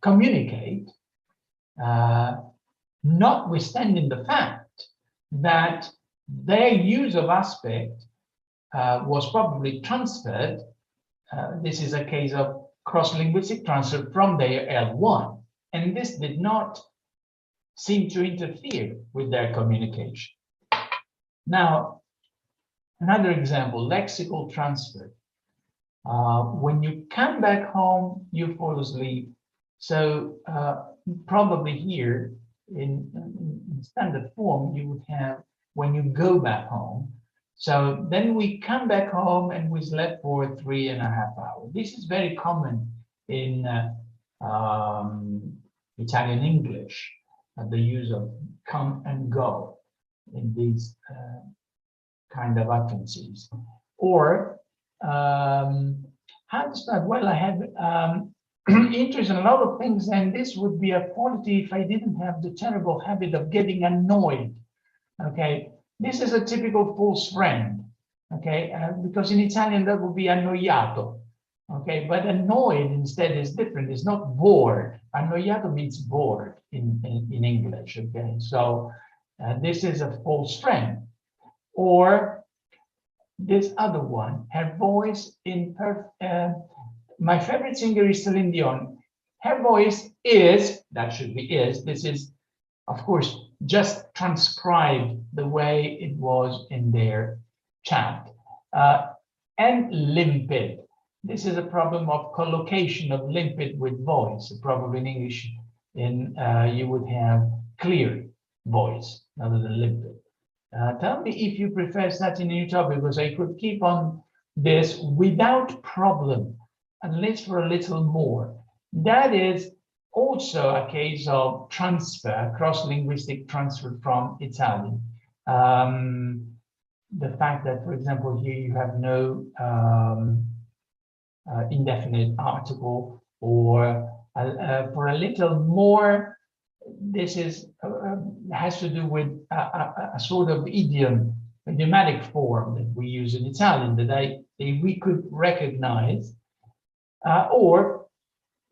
communicate, notwithstanding the fact that their use of aspect was probably transferred. This is a case of cross-linguistic transfer from their L1, and this did not seem to interfere with their communication. Now, another example, lexical transfer. When you come back home, you fall asleep. So probably here in standard form, you would have when you go back home. So then we come back home and we slept for 3.5 hours. This is very common in Italian English, the use of come and go in these kind of utterances. Or how to start? Well, I have interest in a lot of things, and this would be a quality if I didn't have the terrible habit of getting annoyed. Okay, this is a typical false friend. Okay, because in Italian that would be annoiato. Okay, but annoyed instead is different. It's not bored. Annoiato means bored in English. Okay, so this is a false friend. Or this other one, her voice in my favorite singer is Celine Dion. Her voice is, that should be is, this is, of course, just transcribed the way it was in their chat. And limpid. This is a problem of collocation of limpid with voice. Probably in English, you would have clear voice rather than limpid. Tell me if you prefer Satin in Utopia, because I could keep on this without problem, unless for a little more. That is also a case of transfer, cross-linguistic transfer from Italian. The fact that, for example, here you have no indefinite article, or for a little more, this is has to do with a sort of idiomatic form that we use in Italian that we could recognize, or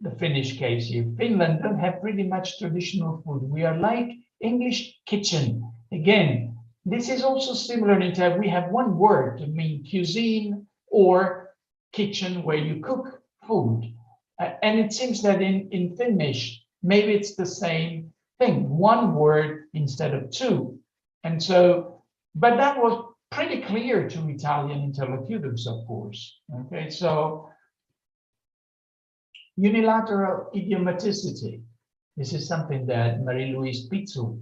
the Finnish case here. Finland don't have pretty much traditional food. We are like English kitchen. Again, this is also similar in Italian. We have one word to mean cuisine or kitchen where you cook food. And it seems that in Finnish, maybe it's the same thing, one word instead of two. And so, but that was pretty clear to Italian interlocutors, of course. Okay, so unilateral idiomaticity. This is something that Marie-Louise Pizzo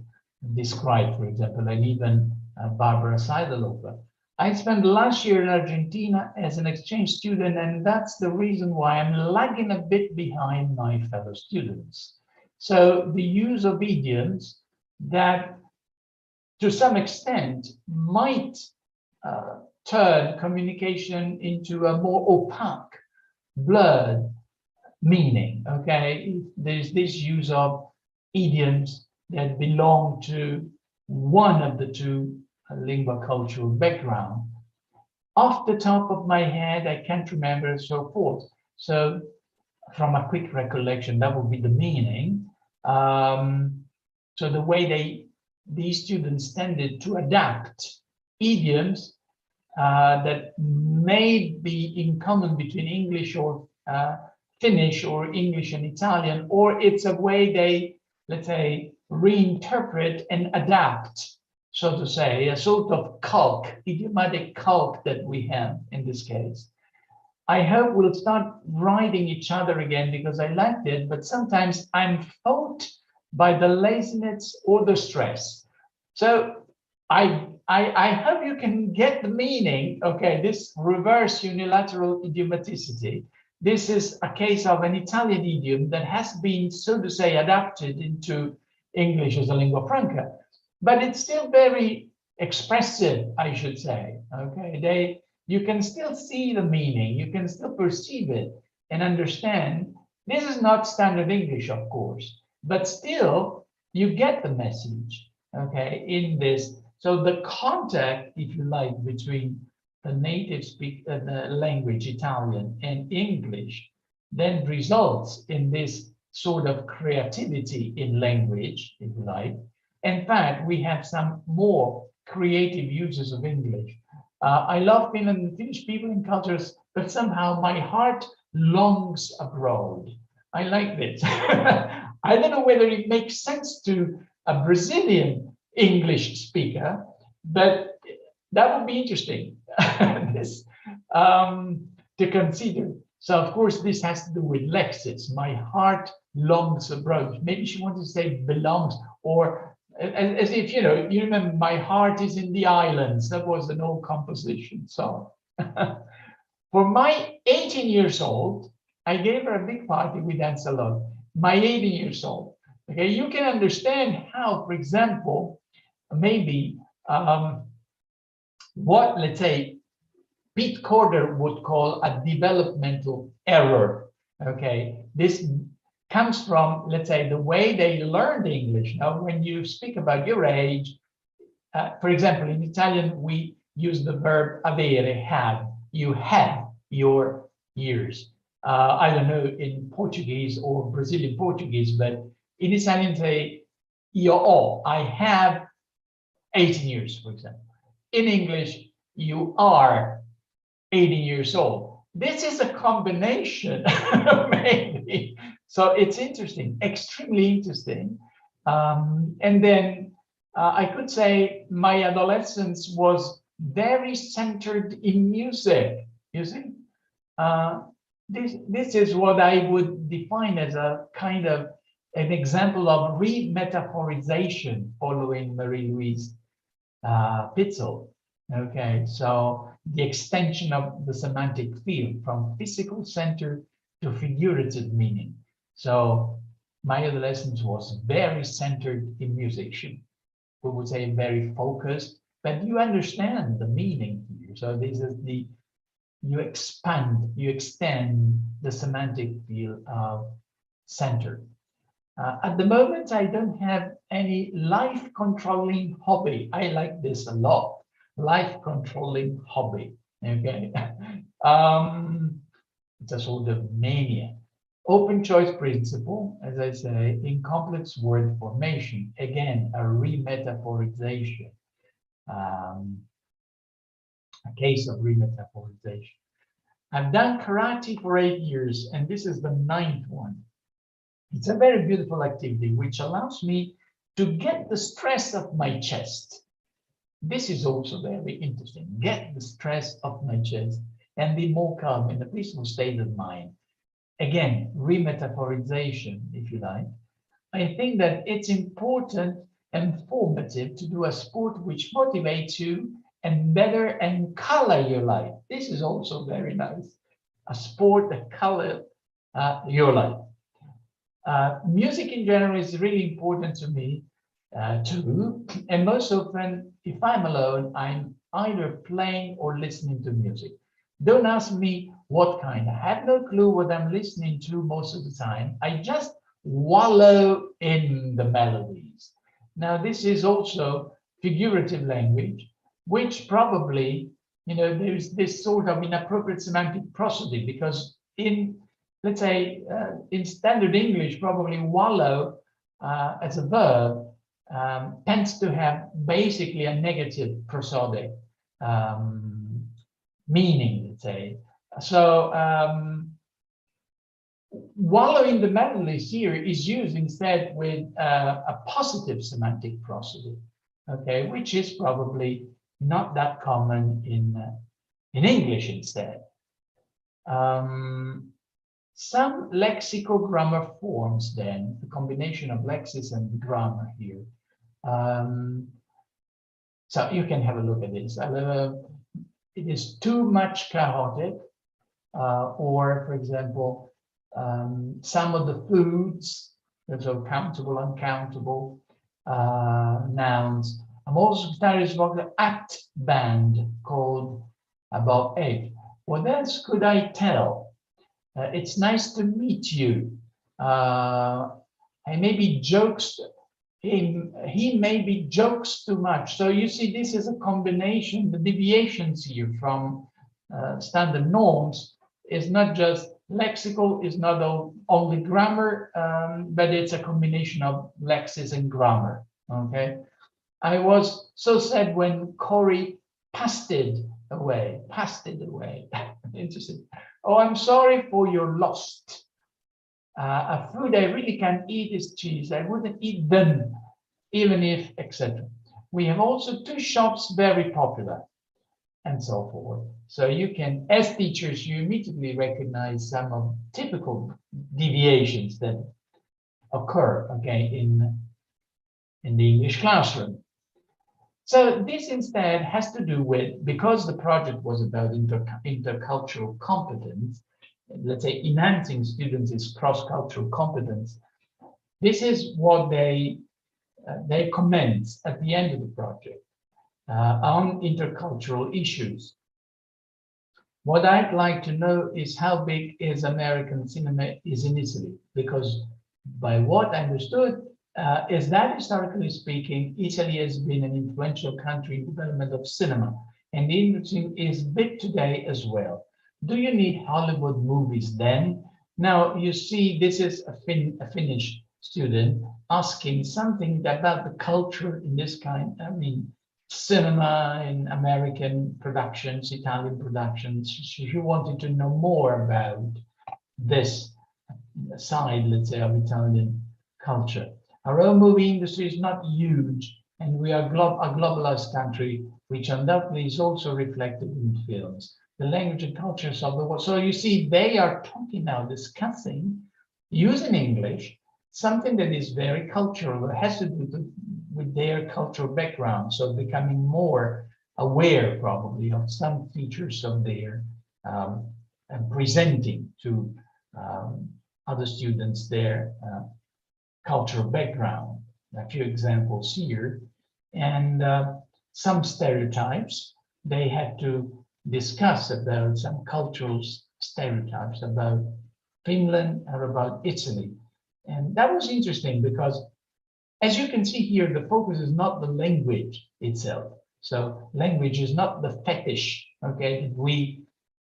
described, for example, and even Barbara Seideloper. I spent last year in Argentina as an exchange student, and that's the reason why I'm lagging a bit behind my fellow students. So the use of idioms that to some extent might turn communication into a more opaque, blurred meaning. Okay, there's this use of idioms that belong to one of the two lingua cultural background. off the top of my head, I can't remember, and so forth. So from a quick recollection, that would be the meaning. So the way these students tended to adapt idioms that may be in common between English or Finnish or English and Italian, or it's a way they, let's say, reinterpret and adapt, so to say, a sort of calque, idiomatic calque that we have in this case. I hope we'll start writing each other again because I liked it, but sometimes I'm fought by the laziness or the stress. So I hope you can get the meaning. Okay, this reverse unilateral idiomaticity. This is a case of an Italian idiom that has been, so to say, adapted into English as a lingua franca, but it's still very expressive, I should say. Okay, you can still see the meaning, you can still perceive it and understand. This is not standard English, of course, but still you get the message, okay, in this. So the contact, if you like, between the native the language Italian and English then results in this sort of creativity in language, if you like. In fact, we have some more creative uses of English. I love Finland and Finnish people and cultures, but somehow my heart longs abroad. I like this. I don't know whether it makes sense to a Brazilian English speaker, but that would be interesting this, to consider. So of course, this has to do with Lexis. My heart longs abroad. Maybe she wanted to say belongs, or as if, you know, you remember, my heart is in the islands. That was an old composition song. For my 18 years old, I gave her a big party, we danced a lot. My 18 years old. Okay, you can understand how, for example, maybe what, let's say, Pete Corder would call a developmental error. Okay, this comes from, let's say, the way they learned English. Now, when you speak about your age, for example, in Italian, we use the verb avere, have. You have your years. I don't know in Portuguese or Brazilian Portuguese, but in Italian, say, io ho, I have 18 years, for example. In English, you are 18 years old. This is a combination, maybe. So it's interesting, extremely interesting. And then I could say my adolescence was very centered in music, you see. This is what I would define as a kind of an example of re-metaphorization following Marie-Louise Pitzel. Okay, so the extension of the semantic field from physical center to figurative meaning. So my adolescence was very centered in music. We would say very focused, but you understand the meaning here. So this is the, you expand, you extend the semantic field of center. At the moment, I don't have any life controlling hobby. I like this a lot. Life controlling hobby. Okay. It's a sort of mania. Open choice principle, as I say, in complex word formation. Again, a re-metaphorization. A case of re-metaphorization. I've done karate for 8 years, and this is the 9th one. It's a very beautiful activity which allows me to get the stress of my chest. This is also very interesting. Get the stress of my chest and be more calm in a peaceful state of mind. Again, re-metaphorization, if you like. I think that it's important and formative to do a sport which motivates you and better and color your life. This is also very nice. A sport that colors your life. Music in general is really important to me too. And most often, if I'm alone, I'm either playing or listening to music. Don't ask me what kind. I have no clue what I'm listening to most of the time. I just wallow in the melodies. Now, this is also figurative language, which probably there's this sort of inappropriate semantic prosody, because let's say, in standard English, probably wallow as a verb tends to have basically a negative prosodic meaning, let's say. So wallow in the Medley's here is used instead with a positive semantic prosody, okay, which is probably not that common in English instead. Some lexical grammar forms, then, the combination of lexis and grammar here. So you can have a look at this. It is too much chaotic, or, for example, some of the foods, so countable, uncountable nouns. I'm also studying about the act band called About 8. What else could I tell? It's nice to meet you. I maybe jokes. He maybe jokes too much. So you see, this is a combination. The deviations here from standard norms is not just lexical, is not only grammar, but it's a combination of lexis and grammar. Okay. I was so sad when Corey passed it away. Interesting. Oh, I'm sorry for your loss. A food I really can't eat is cheese. I wouldn't eat them, even if, etc. We have also 2 shops very popular, and so forth. So you can, as teachers, you immediately recognize some of typical deviations that occur, okay, in the English classroom. So this instead has to do with, because the project was about intercultural competence, let's say enhancing students' cross-cultural competence, this is what they comment at the end of the project on intercultural issues. What I'd like to know is how big is American cinema is in Italy, because by what I understood, is that historically speaking, Italy has been an influential country in development of cinema, and the industry is big today as well. Do you need Hollywood movies then? Now you see, this is a Finnish student asking something about the culture in this kind. I mean, cinema in American productions, Italian productions. She wanted to know more about this side, let's say, of Italian culture. Our own movie industry is not huge, and we are a globalized country, which undoubtedly is also reflected in films, the language and cultures of the world. So you see, they are talking now, discussing, using English, something that is very cultural, that has to do with their cultural background. So becoming more aware, probably, of some features of their and presenting to other students their cultural background. A few examples here, and some stereotypes. They had to discuss about some cultural stereotypes about Finland or about Italy. And that was interesting because, as you can see here, the focus is not the language itself. So language is not the fetish, okay, that we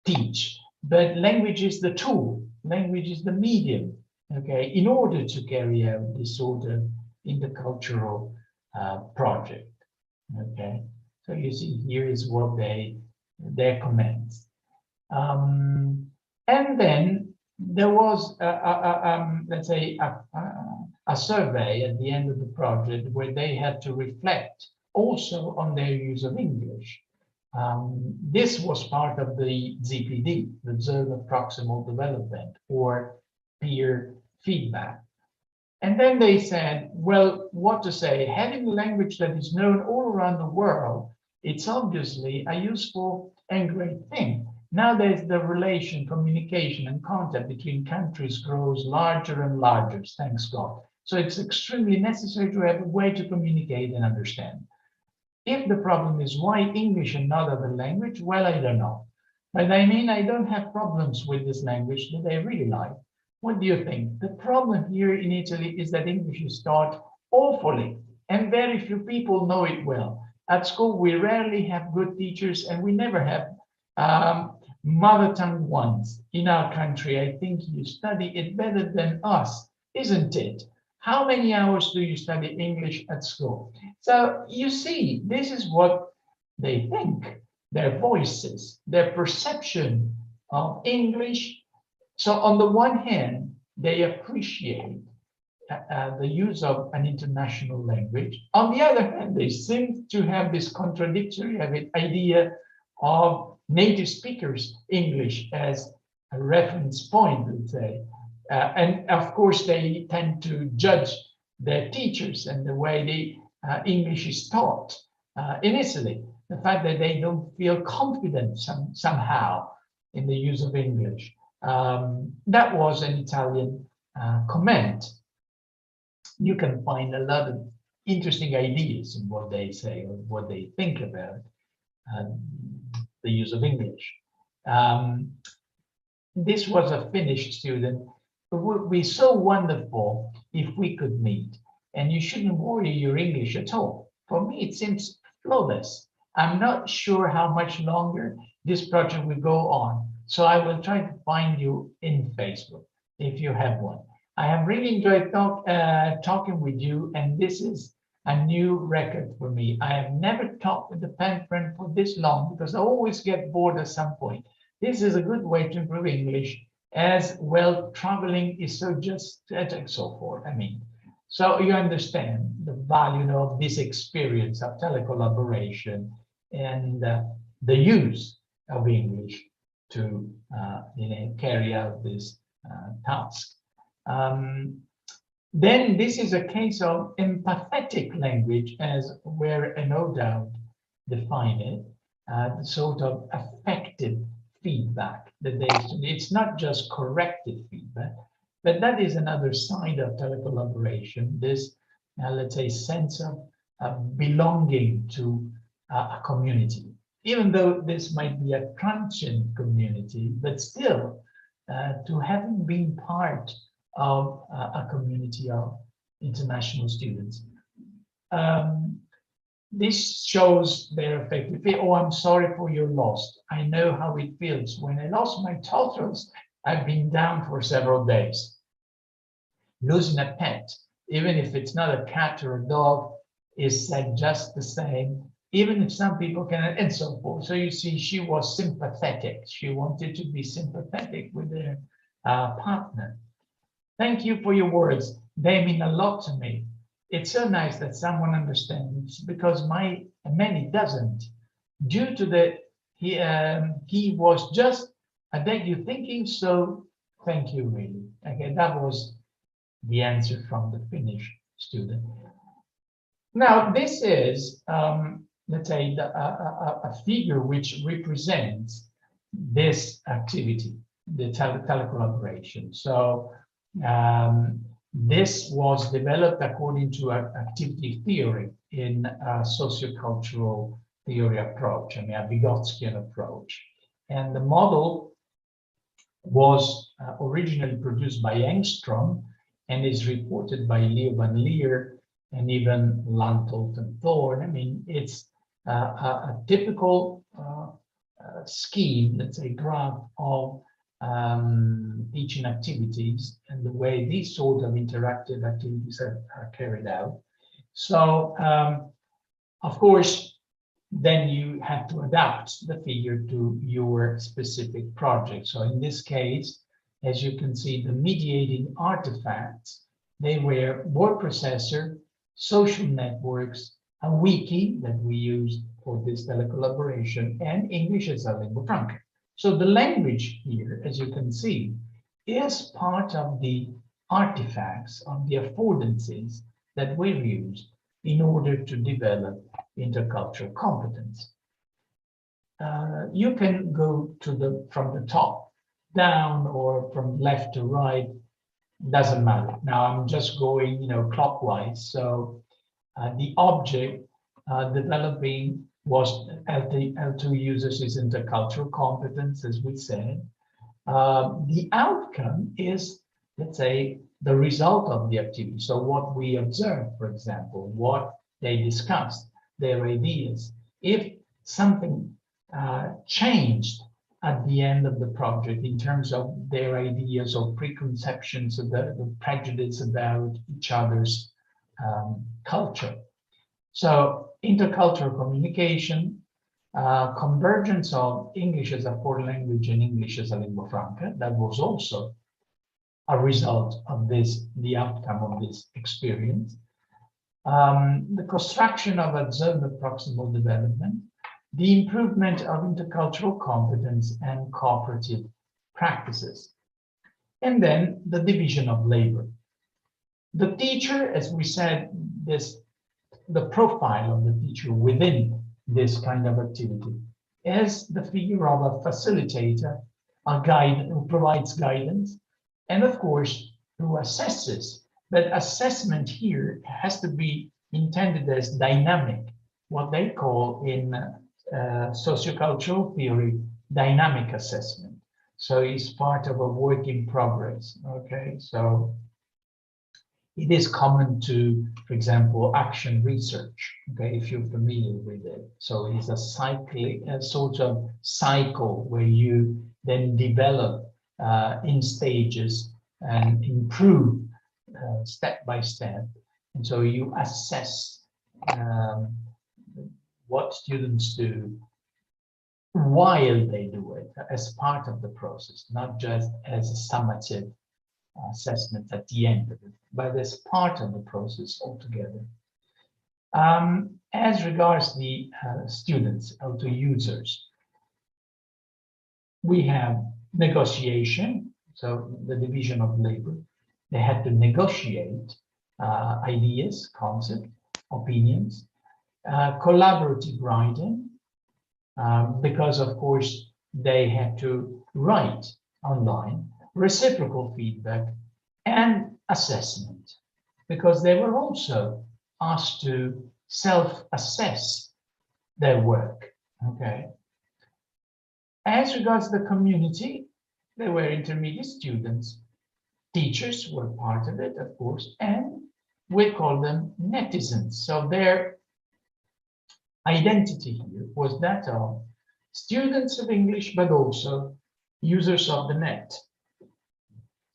teach, but language is the tool, language is the medium, okay, in order to carry out this sort of intercultural project, okay. So you see, here is what their comments. And then there was, let's say, a survey at the end of the project where they had to reflect also on their use of English. This was part of the ZPD, the Zone of Proximal Development, or peer feedback. And then they said, well, what to say? Having a language that is known all around the world, it's obviously a useful and great thing. Nowadays, the relation, communication, and contact between countries grows larger and larger, thanks God. So it's extremely necessary to have a way to communicate and understand. If the problem is why English and not other language, well, I don't know. But I mean, I don't have problems with this language that I really like. What do you think? The problem here in Italy is that English is taught awfully, and very few people know it well. At school, we rarely have good teachers, and we never have mother tongue ones in our country. I think you study it better than us, isn't it? How many hours do you study English at school? So you see, this is what they think, their voices, their perception of English. So on the one hand, they appreciate the use of an international language. On the other hand, they seem to have this contradictory idea of native speakers English as a reference point, let's say. And of course, they tend to judge their teachers and the way the English is taught in Italy. The fact that they don't feel confident somehow in the use of English. That was an Italian comment. You can find a lot of interesting ideas in what they say or what they think about the use of English. This was a Finnish student. It would be so wonderful if we could meet, and you shouldn't worry your English at all. For me, it seems flawless. I'm not sure how much longer this project will go on, so I will try to find you in Facebook if you have one. I have really enjoyed talking with you, and this is a new record for me. I have never talked with a pen friend for this long because I always get bored at some point. This is a good way to improve English, as well. Traveling is so just and so forth. I mean, so you understand the value of this experience of telecollaboration and the use of English to carry out this task. Then this is a case of empathetic language, as where no doubt define it, the sort of affective feedback that it's not just corrective feedback, but that is another side of telecollaboration, this let's say sense of belonging to a community, even though this might be a transient community, but still to having been part of a community of international students. This shows their effectivity. Oh, I'm sorry for your loss. I know how it feels. When I lost my tortoise, I've been down for several days. Losing a pet, even if it's not a cat or a dog, is said just the same, even if some people can, and so forth. So you see, she was sympathetic. She wanted to be sympathetic with their partner. Thank you for your words. They mean a lot to me. It's so nice that someone understands, because many doesn't. Due to the he was just, I beg you thinking, so thank you really. Okay, that was the answer from the Finnish student. Now this is let's say a figure which represents this activity, the telecollaboration. So this was developed according to activity theory in a sociocultural theory approach, I mean a Vygotskian approach. And the model was originally produced by Engström and is reported by Leo van Leer and even Lantolt and Thorne. I mean, it's a typical scheme, let's say graph of teaching activities and the way these sort of interactive activities are carried out. So, of course, then you have to adapt the figure to your specific project. So in this case, as you can see, the mediating artifacts, they were word processor, social networks, a wiki that we used for this telecollaboration, and English as a lingua franca. So the language here, as you can see, is part of the artifacts, of the affordances that we use in order to develop intercultural competence. You can go to from the top down or from left to right, doesn't matter. Now I'm just going, clockwise. So the object developing was L2 users is intercultural competence, as we said. The outcome is, let's say, the result of the activity. So what we observed, for example, what they discussed. their ideas. If something changed at the end of the project in terms of their ideas or preconceptions of the prejudice about each other's culture. So intercultural communication, convergence of English as a foreign language and English as a lingua franca, that was also a result of this, the outcome of this experience. The construction of a zone of proximal development, the improvement of intercultural competence and cooperative practices, and then the division of labor. The teacher, as we said, the profile of the teacher within this kind of activity is the figure of a facilitator, a guide who provides guidance, and of course, who assesses. But assessment here has to be intended as dynamic, what they call in sociocultural theory, dynamic assessment. So it's part of a work in progress, okay? So it is common to, for example, action research, okay, if you're familiar with it. So it's a sort of cycle where you then develop in stages and improve step by step. And so you assess what students do while they do it as part of the process, not just as a summative assessment at the end of it, but as part of the process altogether. As regards the students, auto users, we have negotiation, so the division of labor. They had to negotiate ideas, concepts, opinions, collaborative writing, because of course they had to write online, reciprocal feedback, and assessment, because they were also asked to self-assess their work, okay? As regards the community, they were intermediate students. Teachers were part of it, of course, and we call them netizens. So their identity here was that of students of English, but also users of the net.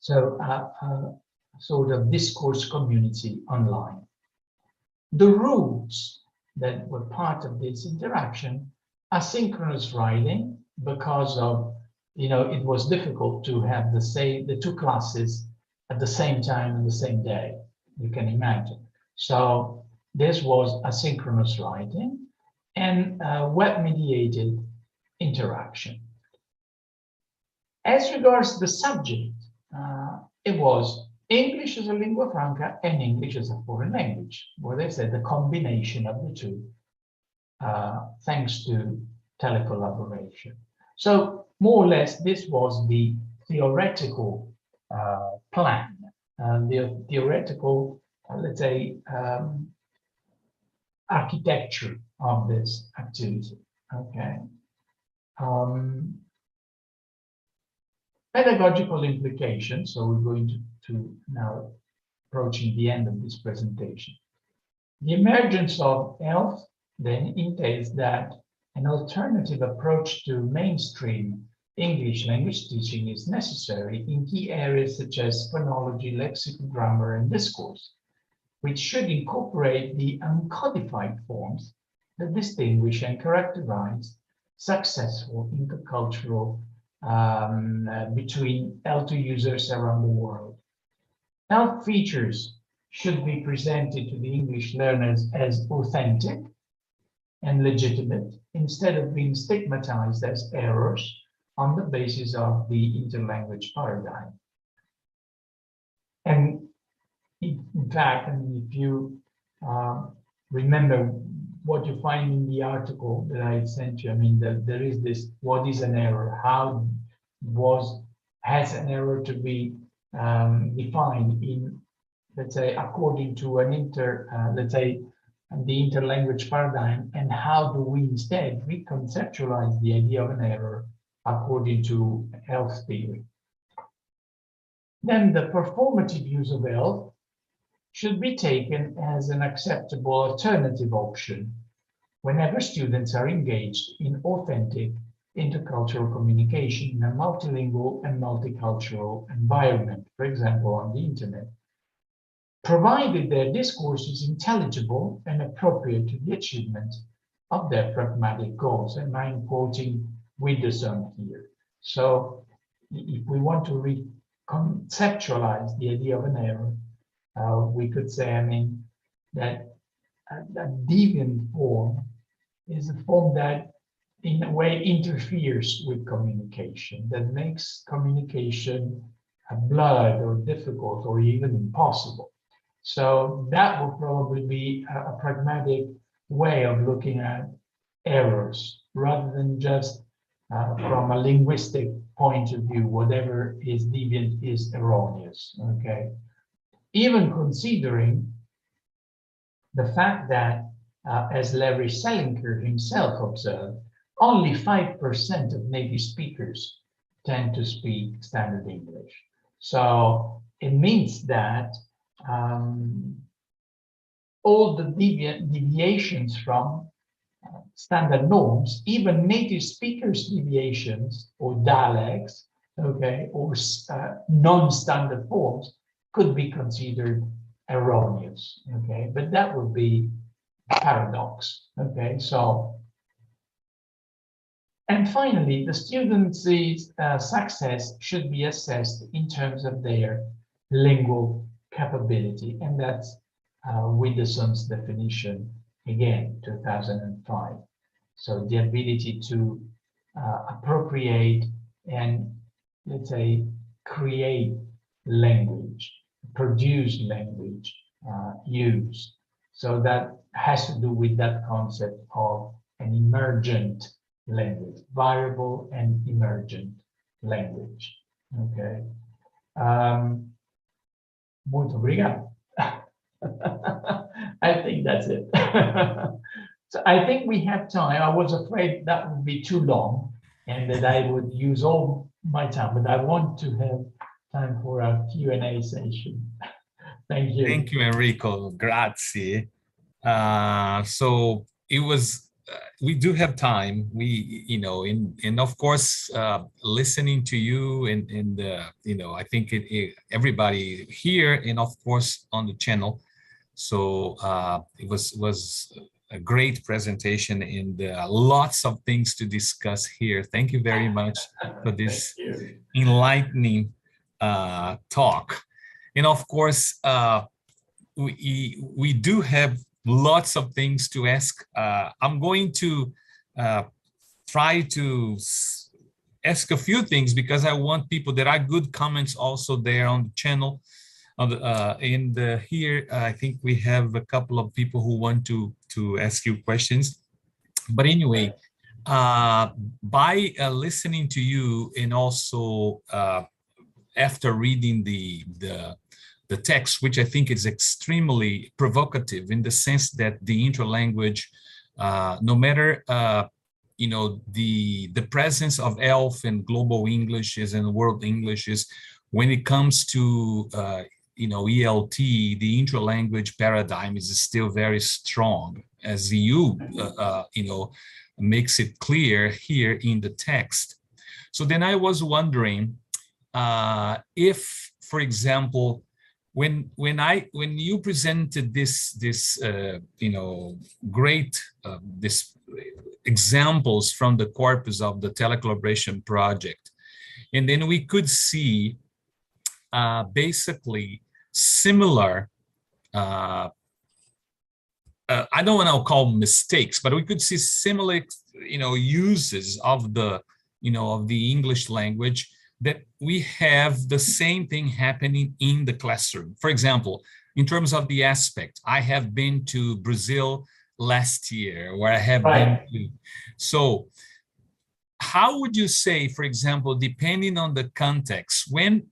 So a sort of discourse community online. The rules that were part of this interaction, asynchronous writing, because of, it was difficult to have the two classes at the same time and the same day, you can imagine. So this was asynchronous writing and web-mediated interaction. As regards the subject, it was English as a lingua franca and English as a foreign language, where they said the combination of the two, thanks to telecollaboration. So more or less, this was the theoretical plan, the theoretical, let's say, architecture of this activity, okay? Pedagogical implications, so we're going to now approaching the end of this presentation. The emergence of ILF then entails that an alternative approach to mainstream English language teaching is necessary in key areas such as phonology, lexical grammar, and discourse, which should incorporate the uncodified forms that distinguish and characterize successful intercultural between L2 users around the world. ELF features should be presented to the English learners as authentic and legitimate, instead of being stigmatized as errors on the basis of the interlanguage paradigm. And in fact, I mean, if you remember what you find in the article that I sent you, I mean, there is this, what is an error? How has an error to be defined in, let's say, according to an let's say, the interlanguage paradigm, and how do we instead reconceptualize the idea of an error according to ELF theory? Then the performative use of ELF should be taken as an acceptable alternative option whenever students are engaged in authentic intercultural communication in a multilingual and multicultural environment, for example, on the internet, provided their discourse is intelligible and appropriate to the achievement of their pragmatic goals. And I'm quoting Widdowson here. So if we want to reconceptualize the idea of an error, we could say, I mean, that a deviant form is a form that in a way interferes with communication, that makes communication blurred or difficult or even impossible. So that would probably be a pragmatic way of looking at errors, rather than just from a linguistic point of view, whatever is deviant is erroneous, okay? Even considering the fact that, as Larry Selinker himself observed, only 5% of native speakers tend to speak standard English. So it means that all the deviations from standard norms, even native speakers' deviations or dialects, okay, or non-standard forms, could be considered erroneous, okay? But that would be a paradox, okay? So, and finally, the students' success should be assessed in terms of their lingual capability, and that's Widdowson's definition, again, 2005. So the ability to appropriate and, let's say, create language, produce language, use. So that has to do with that concept of an emergent language, variable and emergent language. Okay. Muito obrigado. I think that's it. So I think we have time. I was afraid that would be too long and that I would use all my time, but I want to have time for a Q&A session. Thank you. Thank you, Enrico. Grazie. So it was, we do have time. We, you know, and of course, listening to you and you know, I think everybody here and of course on the channel. So it was a great presentation and lots of things to discuss here. Thank you very much for this enlightening talk. And of course, we do have lots of things to ask. I'm going to try to ask a few things because I want people, there are good comments also there on the channel. Here, I think we have a couple of people who want to ask you questions. But anyway, by listening to you and also after reading the text, which I think is extremely provocative in the sense that the interlanguage, no matter you know, the presence of ELF and global Englishes and world Englishes, when it comes to you know, ELT, the interlanguage paradigm is still very strong, as you you know, makes it clear here in the text. So then I was wondering if, for example, when you presented this you know, great this examples from the corpus of the telecollaboration project, and then we could see basically similar I don't want to call mistakes, but we could see similar, you know, uses of the, you know, of the English language, that we have the same thing happening in the classroom. For example, in terms of the aspect, I have been to Brazil last year, where I have been to. So how would you say, for example, depending on the context, when,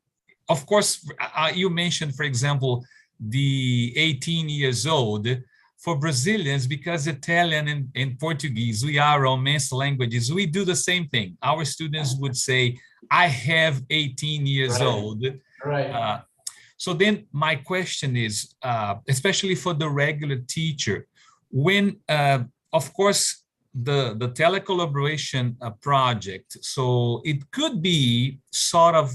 of course, you mentioned, for example, the 18 years old, for Brazilians, because Italian and Portuguese, we are Romance languages, we do the same thing. Our students would say, I have 18 years old. So then my question is, especially for the regular teacher, when of course, the telecollaboration project, so it could be sort of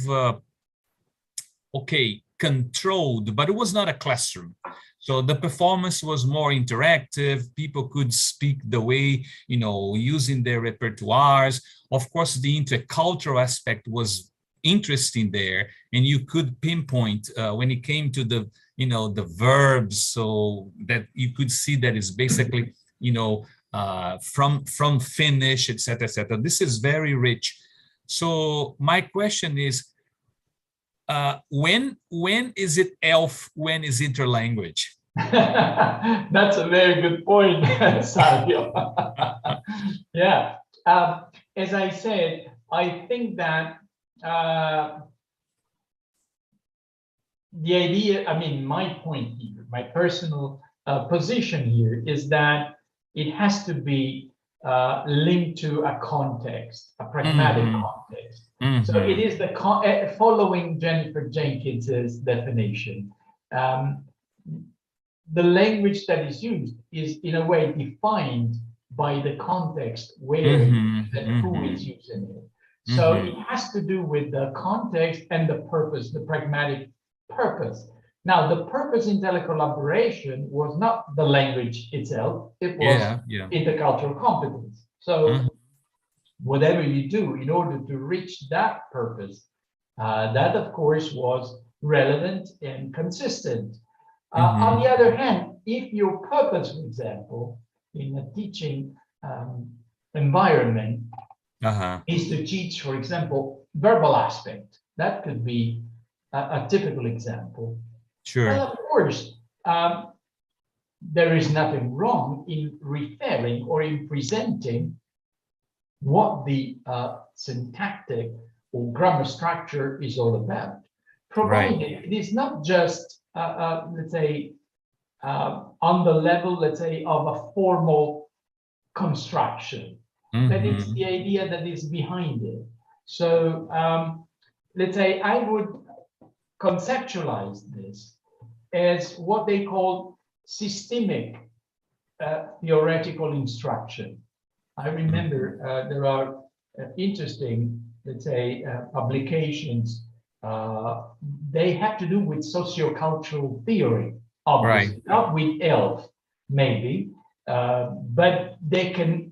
okay, controlled, but it was not a classroom. So the performance was more interactive. People could speak the way, using their repertoires. Of course, the intercultural aspect was interesting there, and you could pinpoint when it came to the verbs, so that you could see that it's basically from Finnish, etc., etc. This is very rich. So my question is, when is it ELF? When is interlanguage? That's a very good point, Savio. Yeah. As I said, I think that the idea, my point here, my personal position here is that it has to be linked to a context, a pragmatic context. So it is the following Jennifer Jenkins's definition. The language that is used is in a way defined by the context where and who is using it. So it has to do with the context and the purpose, the pragmatic purpose. Now, the purpose in telecollaboration was not the language itself, it was intercultural competence. So whatever you do in order to reach that purpose, that of course was relevant and consistent. On the other hand, if your purpose, for example, in a teaching environment is to teach, for example, verbal aspect, that could be a typical example. Sure. Well, of course, there is nothing wrong in referring or in presenting what the syntactic or grammar structure is all about, provided it is not just let's say on the level, let's say, of a formal construction, but it's the idea that is behind it. So let's say I would conceptualize this as what they call systemic theoretical instruction. I remember there are interesting, let's say, publications. They have to do with sociocultural theory, obviously, not with ELF, maybe, but they can,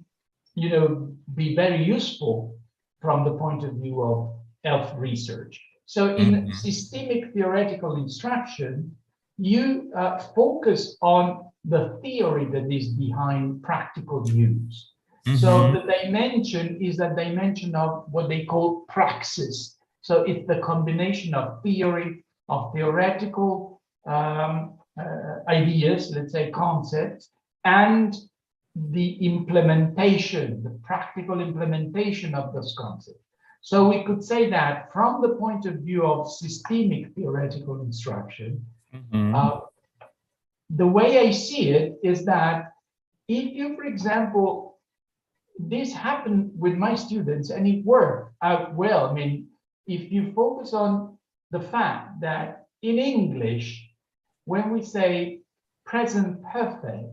be very useful from the point of view of ELF research. So in systemic theoretical instruction, you focus on the theory that is behind practical use. So the dimension is a dimension of what they call praxis. So it's the combination of theory, of theoretical ideas, let's say concepts, and the implementation, the practical implementation of those concepts. So we could say that from the point of view of systemic theoretical instruction, the way I see it is that if you, for example, this happened with my students and it worked out well. If you focus on the fact that in English, when we say present perfect,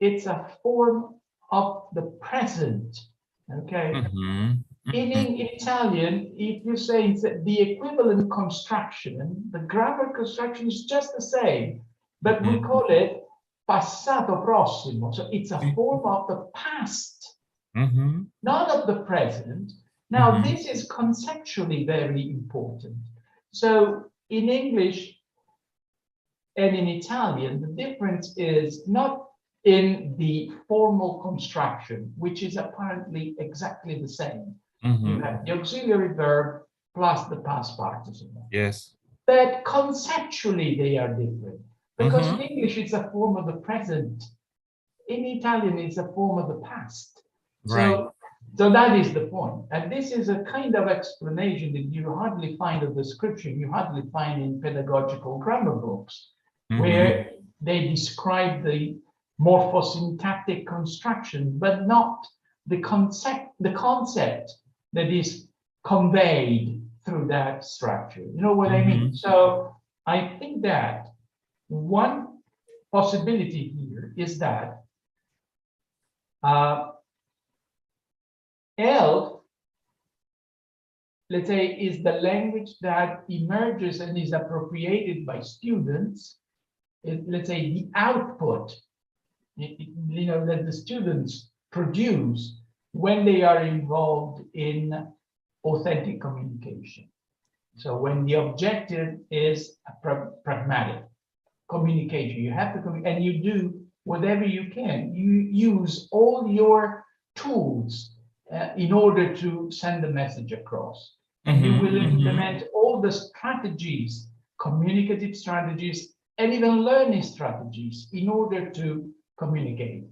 it's a form of the present, okay? In Italian, if you say the equivalent construction, the grammar construction is just the same, but we call it passato prossimo. So it's a form of the past, not of the present. Now, this is conceptually very important. So in English and in Italian, the difference is not in the formal construction, which is apparently exactly the same. You have the auxiliary verb plus the past participle. Yes. But conceptually, they are different. Because in English, it's a form of the present. In Italian, it's a form of the past. So that is the point. And this is a kind of explanation that you hardly find a description, you hardly find in pedagogical grammar books, where they describe the morphosyntactic construction, but not the concept that is conveyed through that structure. You know what I mean? So I think that one possibility here is that ELF, let's say, is the language that emerges and is appropriated by students. Let's say the output, that the students produce when they are involved in authentic communication. So when the objective is a pragmatic communication, you have to communicate, and you do whatever you can. You use all your tools in order to send the message across. And you will implement all the strategies, communicative strategies, and even learning strategies in order to communicate.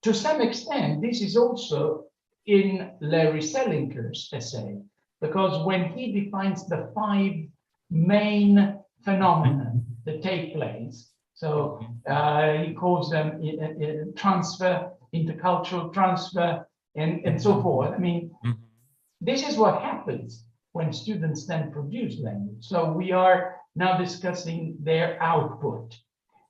To some extent, this is also in Larry Selinker's essay, because when he defines the 5 main phenomena that take place, so he calls them transfer, intercultural transfer, and so forth. I mean, this is what happens when students then produce language. So we are now discussing their output.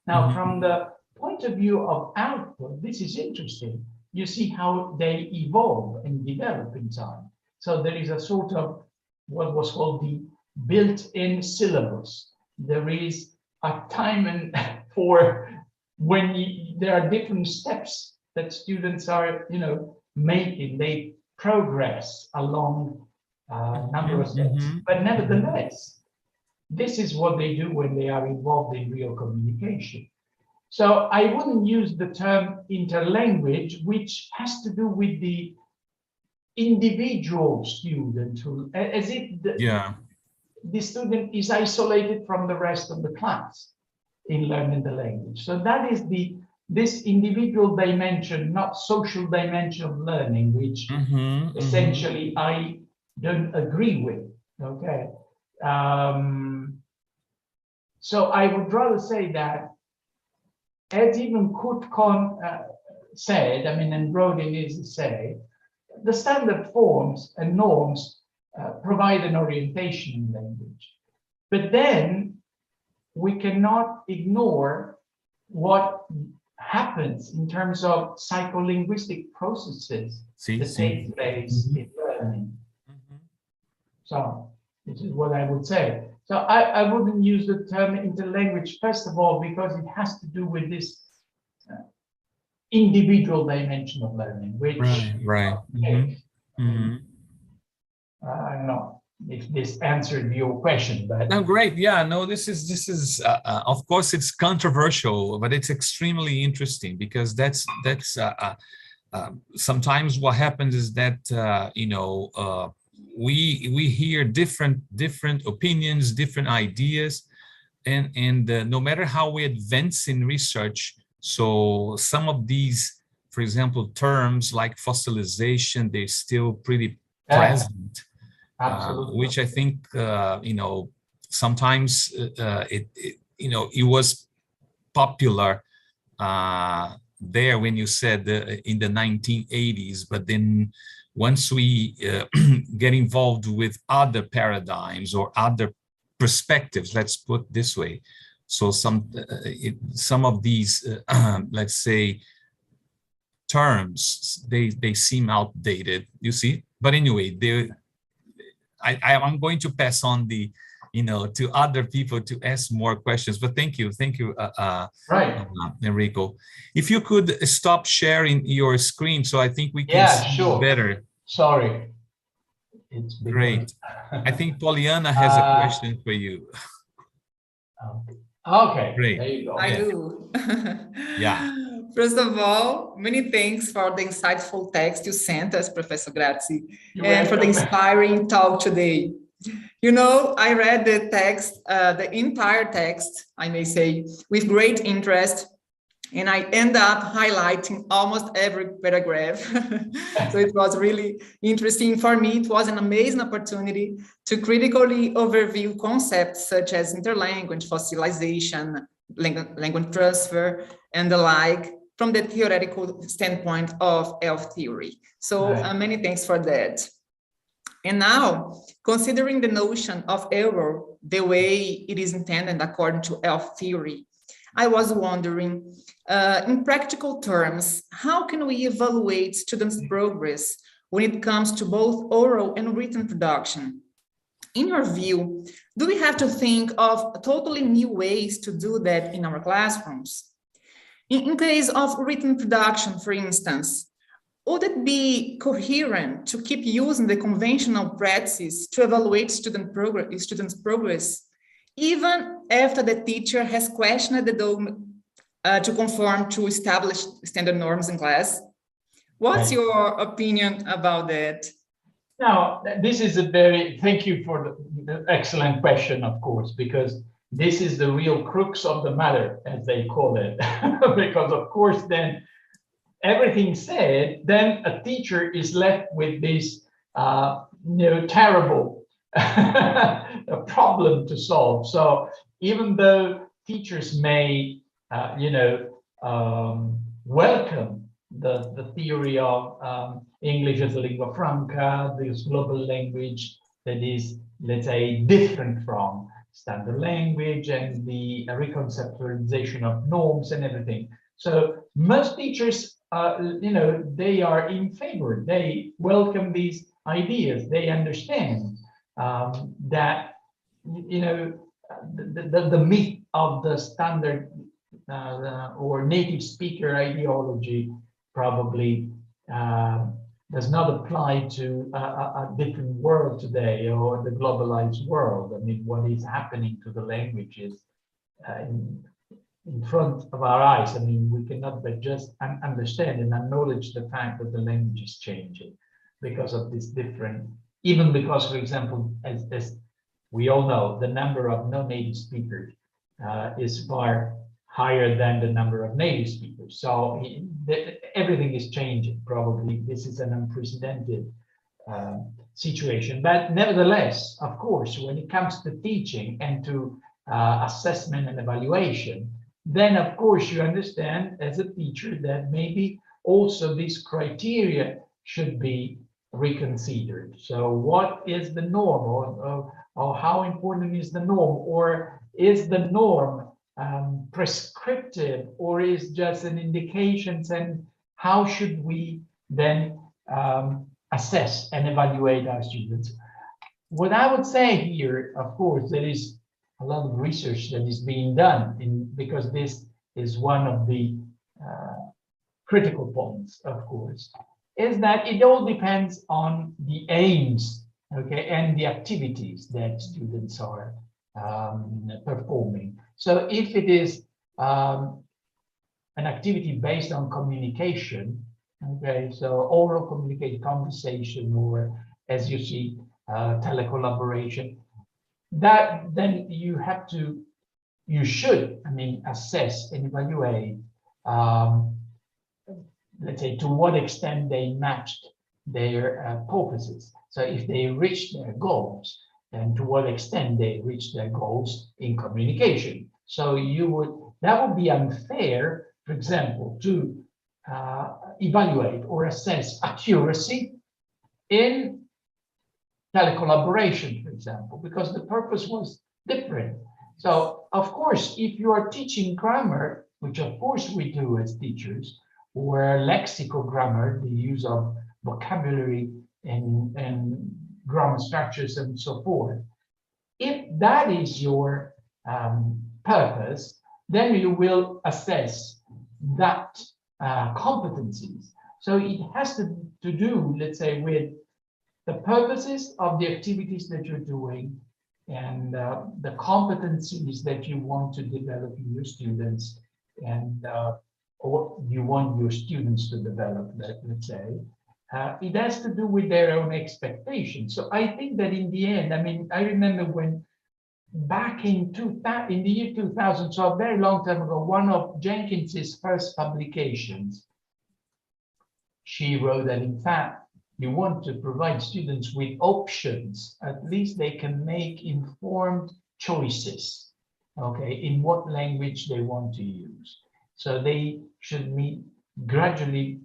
Now, from the point of view of output, this is interesting. You see how they evolve and develop in time. So there is a sort of what was called the built-in syllabus. There is a time and for when there are different steps that students are, making. They progress along a number of steps. But nevertheless, this is what they do when they are involved in real communication. So I wouldn't use the term interlanguage, which has to do with the individual student, who, as if the student is isolated from the rest of the class in learning the language. So that is this individual dimension, not social dimension of learning, which essentially I don't agree with. Okay. So I would rather say that, as even Kurt Kohn said, and wrote in his essay, the standard forms and norms provide an orientation in language. But then we cannot ignore what happens in terms of psycholinguistic processes that take place in learning. So this is what I would say. So I wouldn't use the term interlanguage, first of all, because it has to do with this individual dimension of learning, which right. I don't know if this answered your question, but no, great. Yeah, no, this is of course it's controversial, but it's extremely interesting, because that's sometimes what happens is that we hear different opinions, different ideas, and no matter how we advance in research, so some of these, for example, terms like fossilization, they're still pretty present, which I think sometimes it was popular there when you said in the 1980s, but then once we get involved with other paradigms or other perspectives, let's put this way, so some of these let's say terms, they seem outdated, you see. But anyway, I'm going to pass on to other people to ask more questions. But thank you, Enrico. If you could stop sharing your screen, so I think we can see better. Sorry. It's great. I think Poliana has a question for you. Okay. Great. There you go. I do. Yeah. First of all, many thanks for the insightful text you sent us, Professor Grazzi, and for the inspiring talk today. I read the text, the entire text, I may say, with great interest, and I end up highlighting almost every paragraph. So it was really interesting for me. It was an amazing opportunity to critically overview concepts such as interlanguage, fossilization, language transfer, and the like, from the theoretical standpoint of ELF theory. So many thanks for that. And now, considering the notion of error the way it is intended according to ELF theory, I was wondering, in practical terms, how can we evaluate students' progress when it comes to both oral and written production? In your view, do we have to think of totally new ways to do that in our classrooms? In case of written production, for instance, would it be coherent to keep using the conventional practices to evaluate students' progress, even after the teacher has questioned the dogma to conform to established standard norms in class? What's your opinion about that? Now, this is thank you for the excellent question, of course, because this is the real crux of the matter, as they call it, because of course, then everything said, then a teacher is left with this, terrible problem to solve. So even though teachers may, welcome the theory of English as a lingua franca, this global language that is, let's say, different from standard language and the reconceptualization of norms and everything. So most teachers, they are in favor. They welcome these ideas. They understand that, the myth of the standard or native speaker ideology probably does not apply to a different world today or the globalized world. I mean, what is happening to the languages in front of our eyes? I mean, we cannot but just understand and acknowledge the fact that the language is changing because of this different, even because, for example, as we all know, the number of non-native speakers is far higher than the number of native speakers. So everything is changing. Probably this is an unprecedented situation. But nevertheless, of course, when it comes to teaching and to assessment and evaluation, then of course you understand as a teacher that maybe also these criteria should be reconsidered. So what is the norm, or how important is the norm, or is the norm prescriptive, or is just an indication, and how should we then assess and evaluate our students? What I would say here, of course, there is a lot of research that is being done because this is one of the critical points, of course, is that it all depends on the aims, okay, and the activities that students are performing. So if it is an activity based on communication, okay, so oral communication, conversation, or as you see, telecollaboration, that then you should, I mean, assess and evaluate, let's say, to what extent they matched their purposes. So if they reached their goals, and to what extent they reach their goals in communication. So that would be unfair, for example, to evaluate or assess accuracy in telecollaboration, for example, because the purpose was different. So of course, if you are teaching grammar, which of course we do as teachers, or lexical grammar, the use of vocabulary and grammar structures and so forth. If that is your purpose, then you will assess that competencies. So it has to do, let's say, with the purposes of the activities that you're doing and the competencies that you want to develop in your students and or you want your students to develop, let's say. It has to do with their own expectations. So I think that in the end, I mean, I remember when back in the year 2000, so a very long time ago, one of Jenkins's first publications, she wrote that in fact, you want to provide students with options, at least they can make informed choices, okay, in what language they want to use. So they should gradually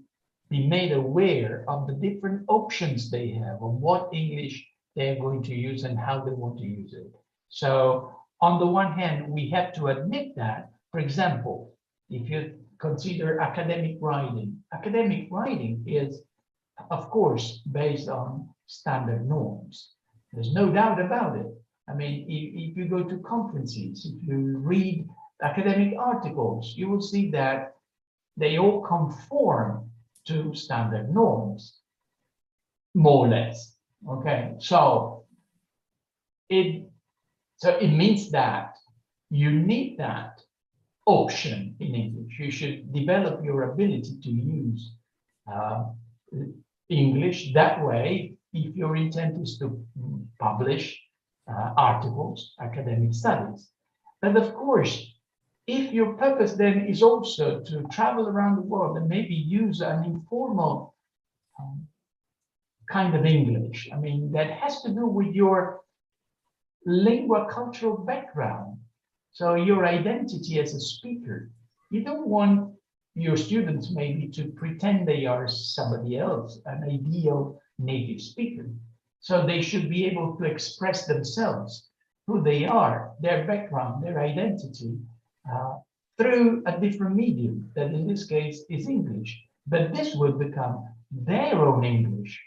be made aware of the different options they have, of what English they're going to use and how they want to use it. So on the one hand, we have to admit that, For example, if you consider academic writing is, of course, based on standard norms. There's no doubt about it. I mean, if you go to conferences, if you read academic articles, you will see that they all conform to standard norms, more or less. Okay, so it means that you need that option in English. You should develop your ability to use English that way if your intent is to publish articles, academic studies. But of course, if your purpose then is also to travel around the world and maybe use an informal kind of English, I mean, that has to do with your lingua cultural background. So your identity as a speaker. You don't want your students maybe to pretend they are somebody else, an ideal native speaker. So they should be able to express themselves, who they are, their background, their identity, through a different medium, that in this case is English. But this will become their own English,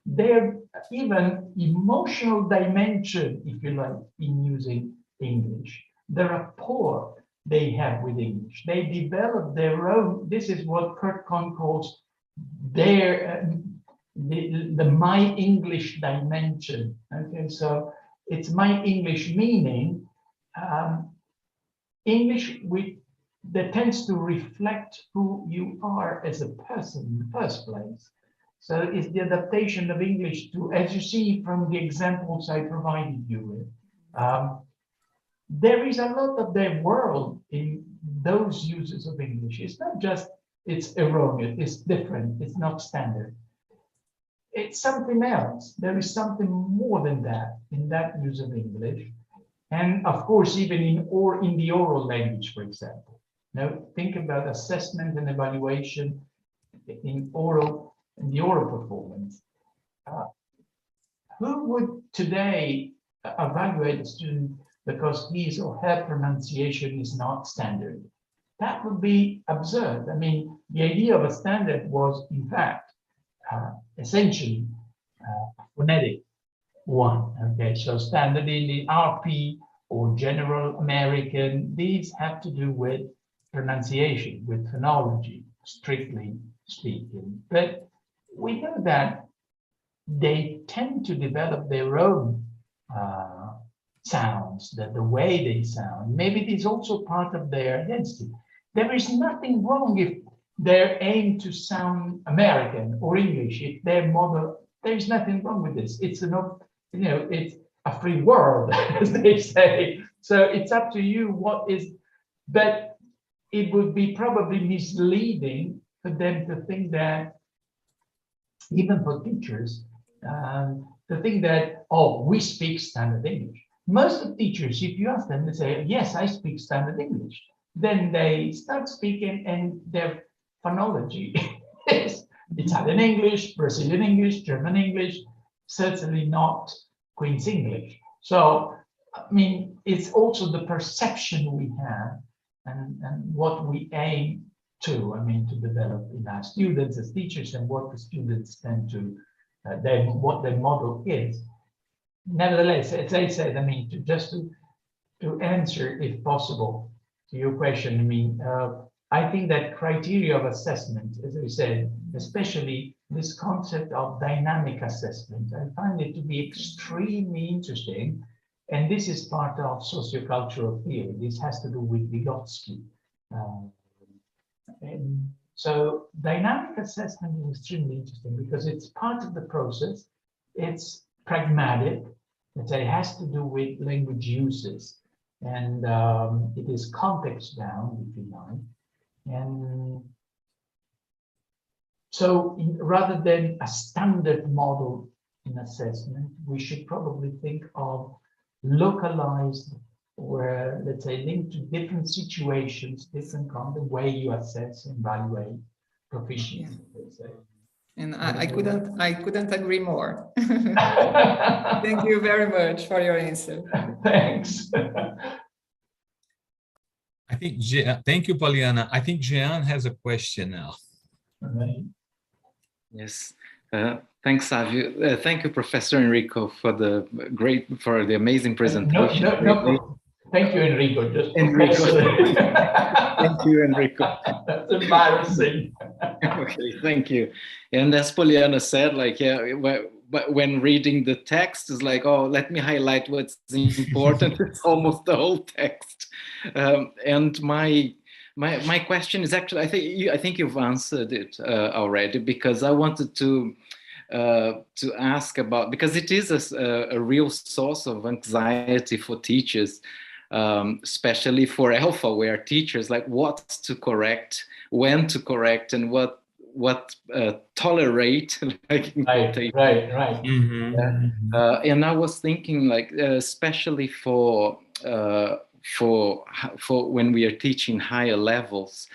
their even emotional dimension, if you like, in using English, the rapport they have with English. They develop their own, this is what Kurt Kohn calls their, the my English dimension. Okay, so it's my English meaning English that tends to reflect who you are as a person in the first place. So it's the adaptation of English to, as you see from the examples I provided you with, there is a lot of their world in those uses of English. It's not just, it's erroneous, it's different, it's not standard. It's something else. There is something more than that in that use of English. And of course, even in the oral language, for example. Now, think about assessment and evaluation in the oral performance. Who would today evaluate a student because his or her pronunciation is not standard? That would be absurd. I mean, the idea of a standard was, in fact, essentially a phonetic one. Okay, so standard in the RP or general American, these have to do with pronunciation, with phonology, strictly speaking. But we know that they tend to develop their own sounds, that the way they sound. Maybe it is also part of their identity. There is nothing wrong if they aim to sound American or English, if their model, there's nothing wrong with this. It's it's a free world, as they say. So it's up to you what is, but it would be probably misleading for them to think that, even for teachers, to think that, oh, we speak standard English. Most of teachers, if you ask them, they say, yes, I speak standard English. Then they start speaking and their phonology is Italian English, Brazilian English, German English, certainly not Queen's English. So, I mean, it's also the perception we have and what we aim to, to develop in our students as teachers and what the students tend to, what their model is. Nevertheless, as I said, to answer, if possible, to your question, I think that criteria of assessment, as I said, especially this concept of dynamic assessment, I find it to be extremely interesting. And this is part of sociocultural theory. This has to do with Vygotsky. And so dynamic assessment is extremely interesting because it's part of the process. It's pragmatic. It has to do with language uses. And it is context bound, if you like. And so rather than a standard model in assessment, we should probably think of localized, or let's say linked to different situations, different kind of way you assess and evaluate proficiency, let's say. And I couldn't agree more. Thank you very much for your answer. Thanks. I think, thank you, Poliana. I think Jean has a question now. All right. Yes. Thanks, Savio. Thank you, Professor Enrico, for the amazing presentation. No. Thank you, Enrico. Just Enrico. Thank you, Enrico. That's embarrassing. Okay, thank you. And as Poliana said, like, yeah, but when reading the text, it's like, oh, let me highlight what's important. It's almost the whole text. And my question is actually, I think you've answered it already, because I wanted to ask about, because it is a real source of anxiety for teachers, especially for alpha, where teachers like what to correct, when to correct, and what tolerate. Like, right. Mm-hmm. And I was thinking, like, especially for when we are teaching higher levels,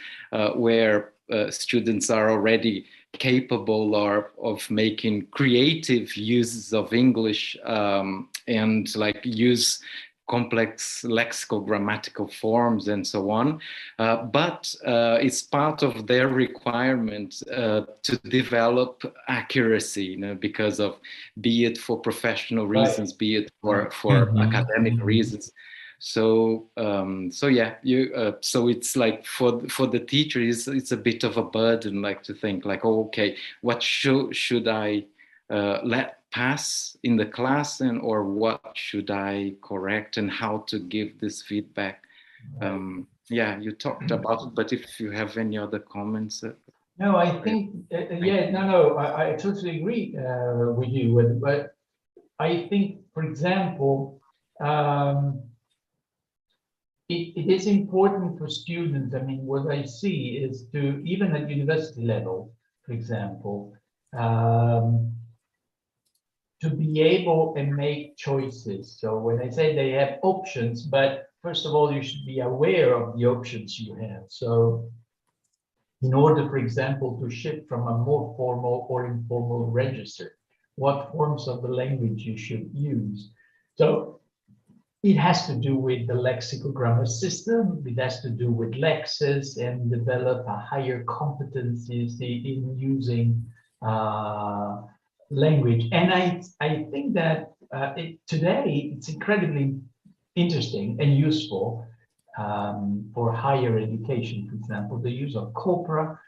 where students are already capable of making creative uses of English, and like use complex lexical grammatical forms and so on, but it's part of their requirement to develop accuracy, you know, because of, be it for professional reasons, be it for academic reasons. So yeah, so it's like for the teacher, it's a bit of a burden, like to think like, oh, okay, what should I let pass in the class, and or what should I correct, and how to give this feedback. Yeah, you talked about it, but if you have any other comments. No, I think, I totally agree with you. But I think, for example, it is important for students. I mean, what I see is to, even at university level, for example, to be able and make choices. So when I say they have options, but first of all, you should be aware of the options you have. So in order, for example, to shift from a more formal or informal register, what forms of the language you should use. So it has to do with the lexical grammar system. It has to do with lexis, and develop a higher competencies in using language. And I think that today it's incredibly interesting and useful for higher education. For example, the use of corpora.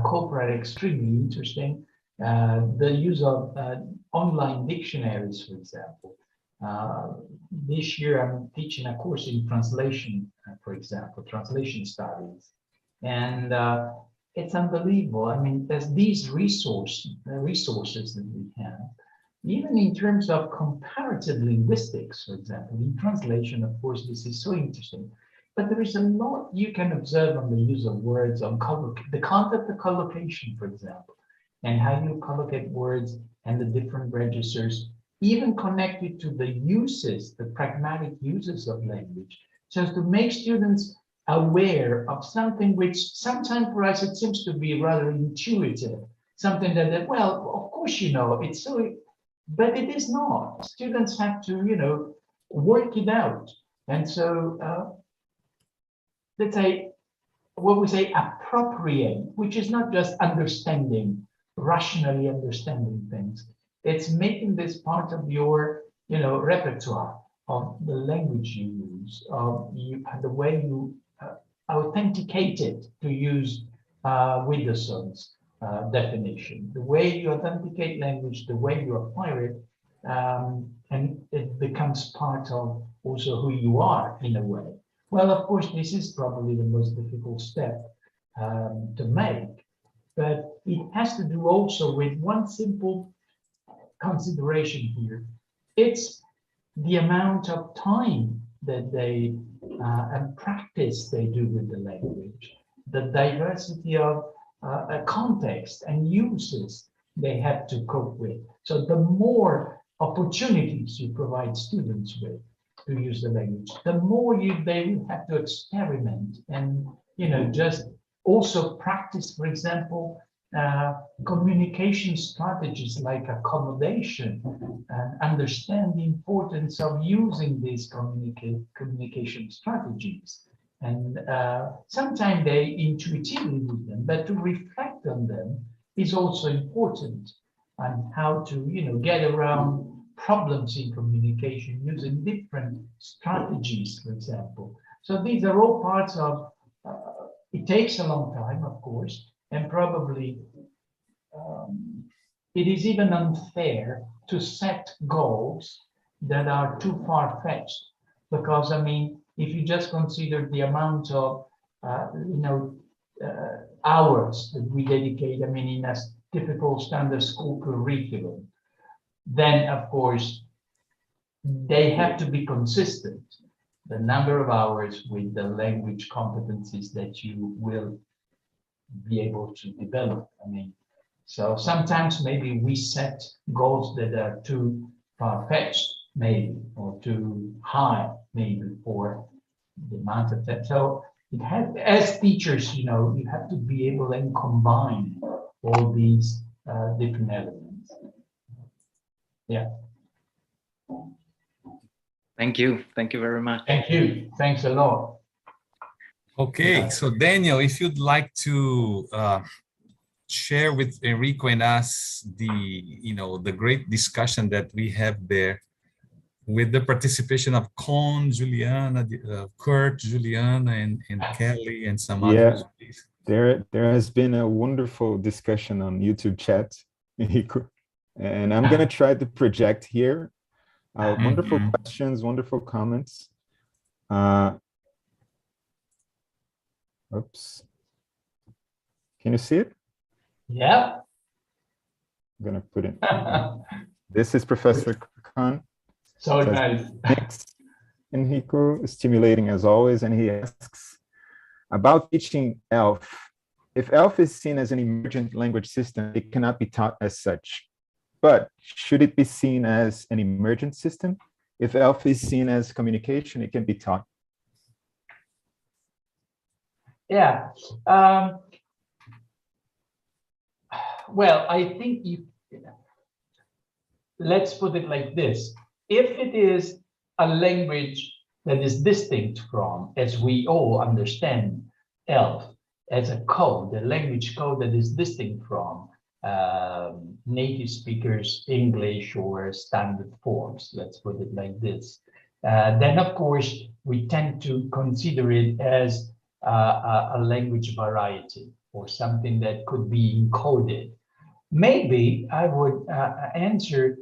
Corpora are extremely interesting. The use of online dictionaries, for example. This year I'm teaching a course in translation, for example, translation studies. And it's unbelievable. I mean, there's these resources that we have, even in terms of comparative linguistics, for example. In translation, of course, this is so interesting. But there is a lot you can observe on the use of words, on the concept of collocation, for example, and how you collocate words and the different registers, even connected to the uses, the pragmatic uses of language, so as to make students aware of something which sometimes for us it seems to be rather intuitive, something that, well, of course, you know, it's so, but it is not. Students have to, you know, work it out. And so let's say, what we say, appropriate, which is not just understanding, rationally understanding things. It's making this part of your, you know, repertoire of the language you use, of the way you authenticate it, to use Widdowson's definition. The way you authenticate language, the way you acquire it, and it becomes part of also who you are in a way. Well, of course, this is probably the most difficult step to make, but it has to do also with one simple consideration here. It's the amount of time that they and practice they do with the language, the diversity of context and uses they have to cope with. So the more opportunities you provide students with to use the language, the more they will have to experiment and, you know, just also practice, for example, communication strategies like accommodation, and understand the importance of using these communication strategies. And sometimes they intuitively do them, but to reflect on them is also important, and how to, get around problems in communication using different strategies, for example. So these are all parts of, it takes a long time, of course, and probably it is even unfair to set goals that are too far-fetched, because, I mean, if you just consider the amount of, hours that we dedicate, I mean, in a typical standard school curriculum, then, of course, they have to be consistent, the number of hours with the language competencies that you will be able to develop. I mean, so sometimes maybe we set goals that are too far-fetched, maybe, or too high, maybe, for the amount of time. So it has, as teachers, you have to be able and combine all these different elements. Yeah. Thank you. Thank you very much. Thank you. Thanks a lot. Okay, so Daniel, if you'd like to share with Enrico and us the great discussion that we have there with the participation of Con, Juliana, Kurt, Juliana, and Kelly, and some others. Please. There has been a wonderful discussion on YouTube chat, and I'm going to try to project here. Wonderful questions, wonderful comments. Oops. Can you see it? Yeah. I'm going to put it. This is Professor Khan. So nice. Thanks, Enrico, stimulating as always. And he asks about teaching ELF. If ELF is seen as an emergent language system, it cannot be taught as such. But should it be seen as an emergent system? If ELF is seen as communication, it can be taught. Yeah. Well, I think let's put it like this. If it is a language that is distinct from, as we all understand ELF, as a code, a language code that is distinct from native speakers' English or standard forms, let's put it like this, then of course we tend to consider it as a language variety, or something that could be encoded. Maybe I would answer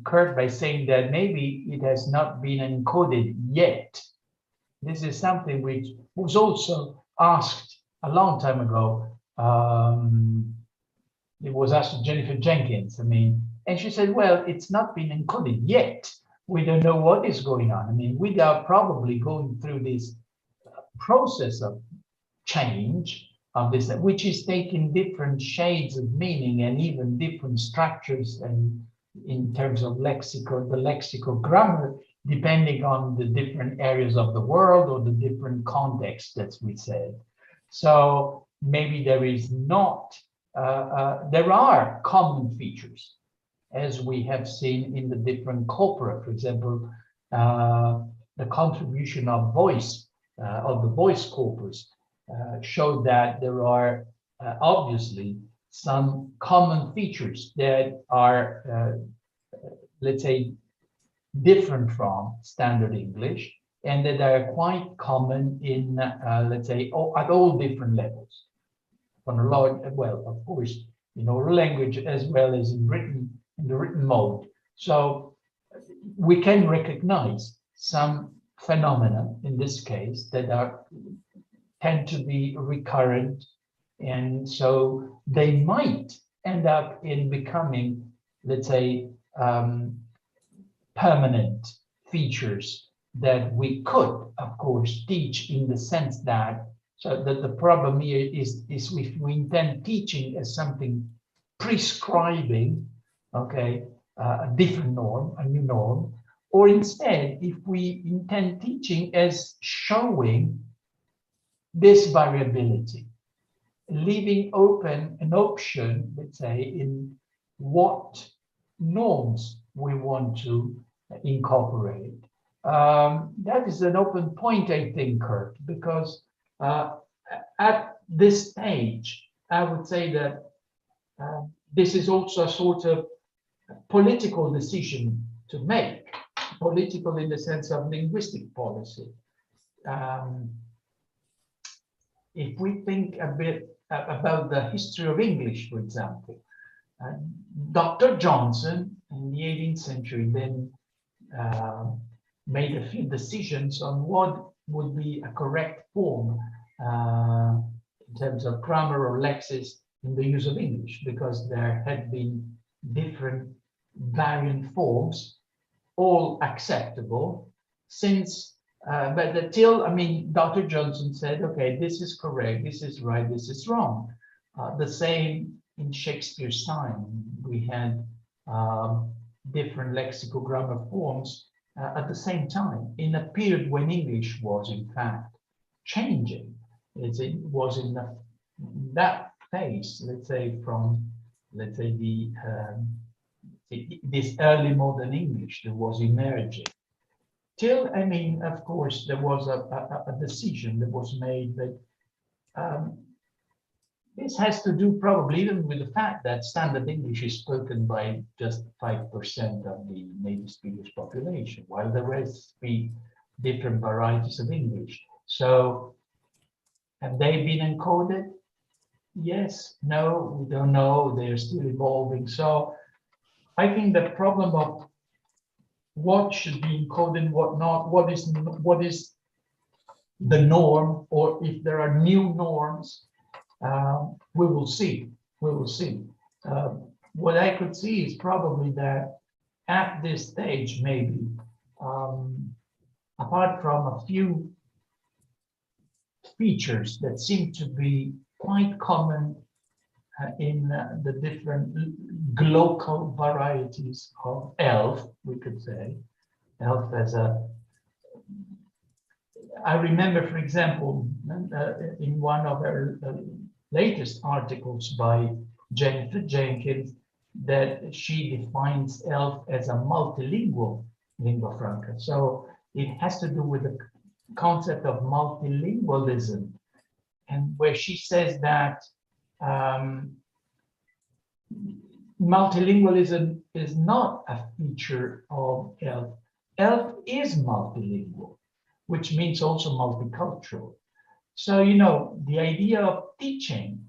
Kurt by saying that maybe it has not been encoded yet. This is something which was also asked a long time ago. It was asked to Jennifer Jenkins, and she said, well, it's not been encoded yet. We don't know what is going on. We are probably going through this process of change of this, which is taking different shades of meaning and even different structures, and in terms of the lexical grammar, depending on the different areas of the world or the different contexts that we said. So maybe there is not, there are common features, as we have seen in the different corpora. For example, the contribution of voice, of the voice corpus, showed that there are obviously some common features that are, let's say, different from standard English, and that are quite common in, let's say, at all different levels. Well, of course, in oral language as well as in the written mode. So we can recognize some phenomena in this case that tend to be recurrent, and so they might end up in becoming, let's say, permanent features that we could, of course, teach, in the sense that, so that the problem here is if we intend teaching as something prescribing, okay, a different norm, a new norm, or instead, if we intend teaching as showing this variability, leaving open an option, let's say, in what norms we want to incorporate, That is an open point, I think, Kurt, because at this stage, I would say that this is also a sort of political decision to make, political in the sense of linguistic policy. If we think a bit about the history of English, for example, Dr. Johnson in the 18th century then made a few decisions on what would be a correct form in terms of grammar or lexis in the use of English, because there had been different variant forms, all acceptable, since, but until, I mean, Dr. Johnson said, okay, this is correct, this is right, this is wrong. The same in Shakespeare's time. We had different lexical grammar forms at the same time, in a period when English was, in fact, changing. It was in that phase, let's say, from, let's say, this early modern English that was emerging. Till, I mean, of course, there was a decision that was made that this has to do probably even with the fact that standard English is spoken by just 5% of the native speakers population, while the rest speak different varieties of English. So, have they been encoded? Yes, no, we don't know, they're still evolving. So I think the problem of what should be encoded, what not, what is the norm, or if there are new norms, we will see. We will see. What I could see is probably that at this stage, maybe, apart from a few features that seem to be quite common in the different local varieties of ELF, we could say. ELF as a... I remember, for example, in one of her latest articles by Jennifer Jenkins, that she defines ELF as a multilingual lingua franca. So it has to do with the concept of multilingualism, and where she says that multilingualism is not a feature of ELF. ELF is multilingual, which means also multicultural. So, you know, the idea of teaching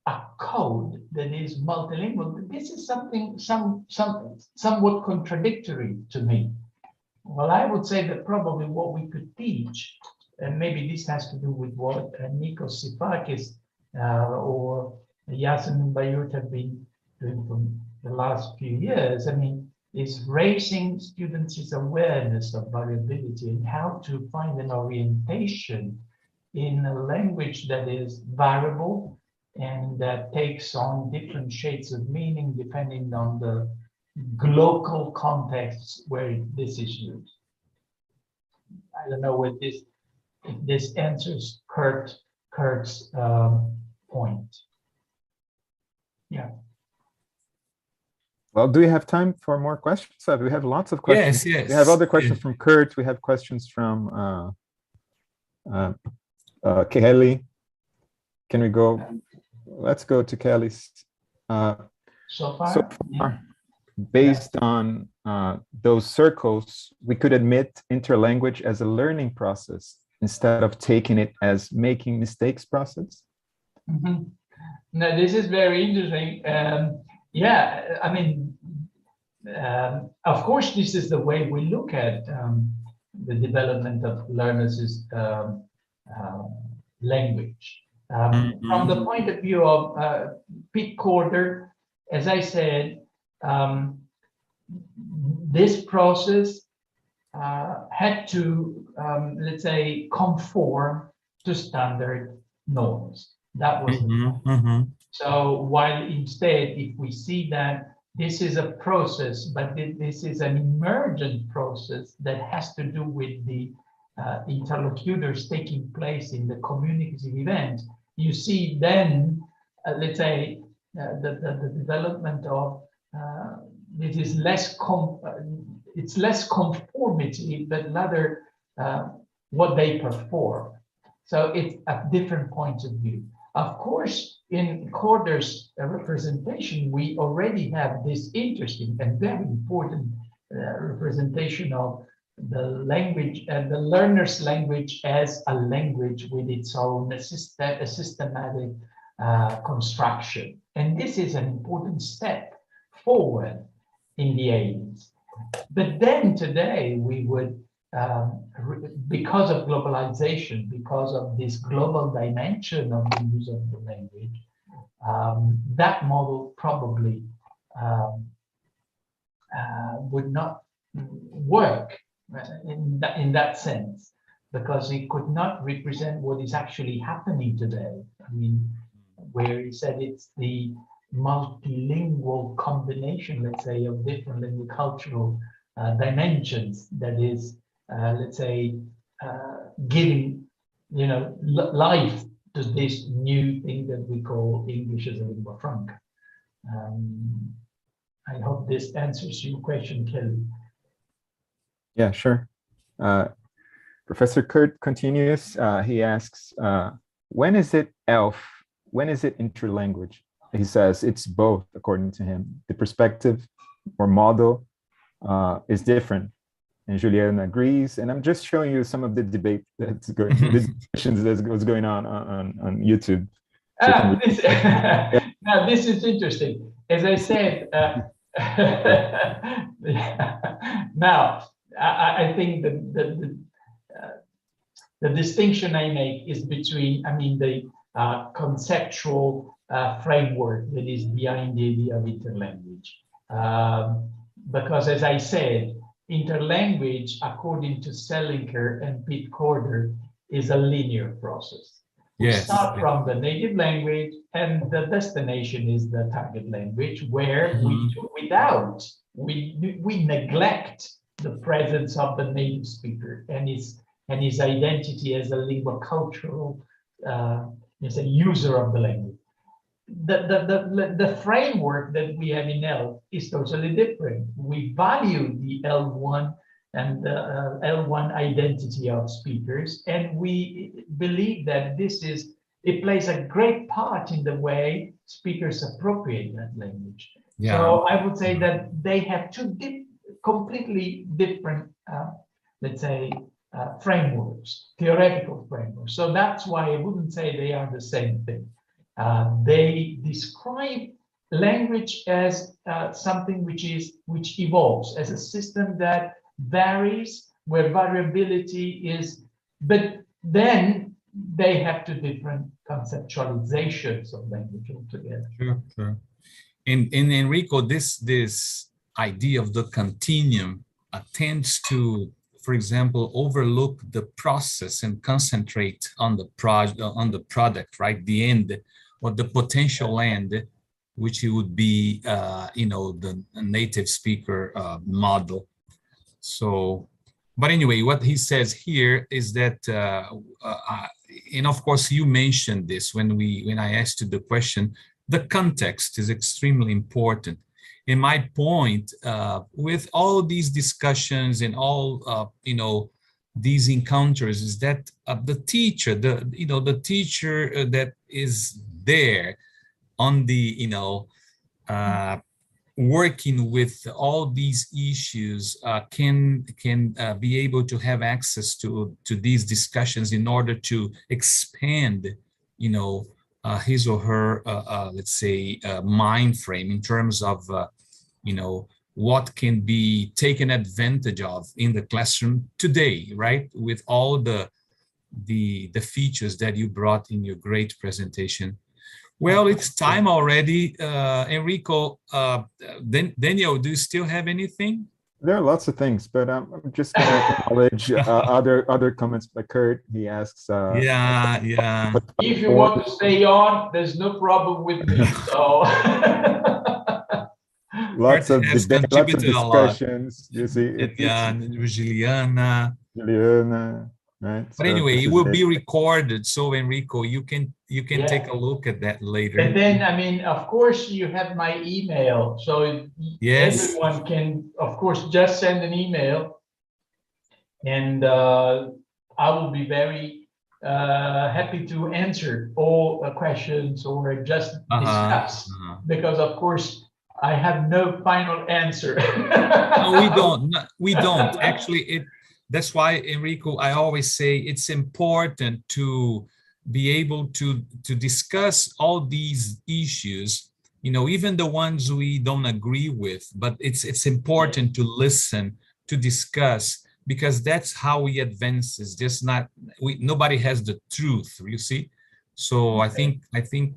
a code that is multilingual, this is something somewhat contradictory to me. Well, I would say that probably what we could teach, and maybe this has to do with what Nikos Sifakis or Yasemin Bayurt have been doing for the last few years, I mean, is raising students' awareness of variability and how to find an orientation in a language that is variable and that takes on different shades of meaning depending on the local contexts where this is used. I don't know if this answers Kurt's point. Yeah. Well, do we have time for more questions? We have lots of questions. Yes, yes. We have other questions from Kurt. We have questions from Kelly. Can we go? Let's go to Kelly's. So far, yeah. Based on those circles, we could admit interlanguage as a learning process instead of taking it as making mistakes process. Mm-hmm. Now, this is very interesting. Yeah, I mean, of course, this is the way we look at the development of learners' language. From the point of view of Pete Corder, as I said, this process had to, let's say, conform to standard norms. That was the point. So while instead, if we see that this is a process, but this is an emergent process that has to do with the interlocutors taking place in the communicative event, you see then, let's say, the development of this is less it's less conformity, but rather what they perform. So it's a different point of view. Of course, in Corder's representation, we already have this interesting and very important representation of the language and the learner's language as a language with its own systematic construction. And this is an important step forward in the 80s. But then today we would, because of globalization, because of this global dimension of the use of the language, that model probably would not work in that sense, because it could not represent what is actually happening today. I mean, where he said it's the multilingual combination, let's say, of different linguicultural dimensions that is, let's say, giving, life to this new thing that we call English as a lingua franca. I hope this answers your question, Kelly. Yeah, sure. Professor Kurt continues. He asks, when is it ELF? When is it interlanguage? He says it's both, according to him. The perspective or model is different. And Juliana agrees. And I'm just showing you some of the debate that's going, the discussions that was going on YouTube. Now, this is interesting. As I said, now, I think the distinction I make is between, the conceptual framework that is behind the idea of interlanguage. Because as I said, interlanguage, according to Selinker and Pete Corder, is a linear process. We start from the native language, and the destination is the target language, where we neglect the presence of the native speaker and his identity as a lingua cultural as a user of the language. The framework that we have in ELF is totally different. We value the L1 and the L1 identity of speakers, and we believe that it plays a great part in the way speakers appropriate that language. Yeah. So I would say that they have two completely different, let's say, frameworks, theoretical frameworks. So that's why I wouldn't say they are the same thing. They describe language as something which evolves, as a system that varies, where variability is, but then they have two different conceptualizations of language altogether. Sure. In Enrico, this idea of the continuum tends to, for example, overlook the process and concentrate on the product, right? The end, or the potential end, which would be, the native speaker model. So, but anyway, what he says here is that, and of course, you mentioned this when I asked you the question. The context is extremely important. And my point with all these discussions and all these encounters is that the teacher, the teacher that is there on the working with all these issues can be able to have access to these discussions in order to expand, his or her, let's say, mind frame in terms of, what can be taken advantage of in the classroom today, right? With all the features that you brought in your great presentation. Well, it's time already. Enrico, Daniel, do you still have anything? There are lots of things, but I'm just going to acknowledge other comments by Kurt. He asks... Yeah. If you want to stay on, there's no problem with me. So lots of debate, lots of discussions. You see, Juliana. right? But So anyway, this it is will be recorded. So Enrico, you can Yeah. take a look at that later. And then, I mean, of course, you have my email, so Yes. everyone can, of course, just send an email, and I will be very happy to answer all questions or just discuss, because of course I have no final answer. No, we don't. No, we don't. Actually, that's why, Enrico, I always say it's important to be able to discuss all these issues, you know, even the ones we don't agree with, but it's important to listen, to discuss, because that's how we advance. It's just not, nobody has the truth, you see. So I think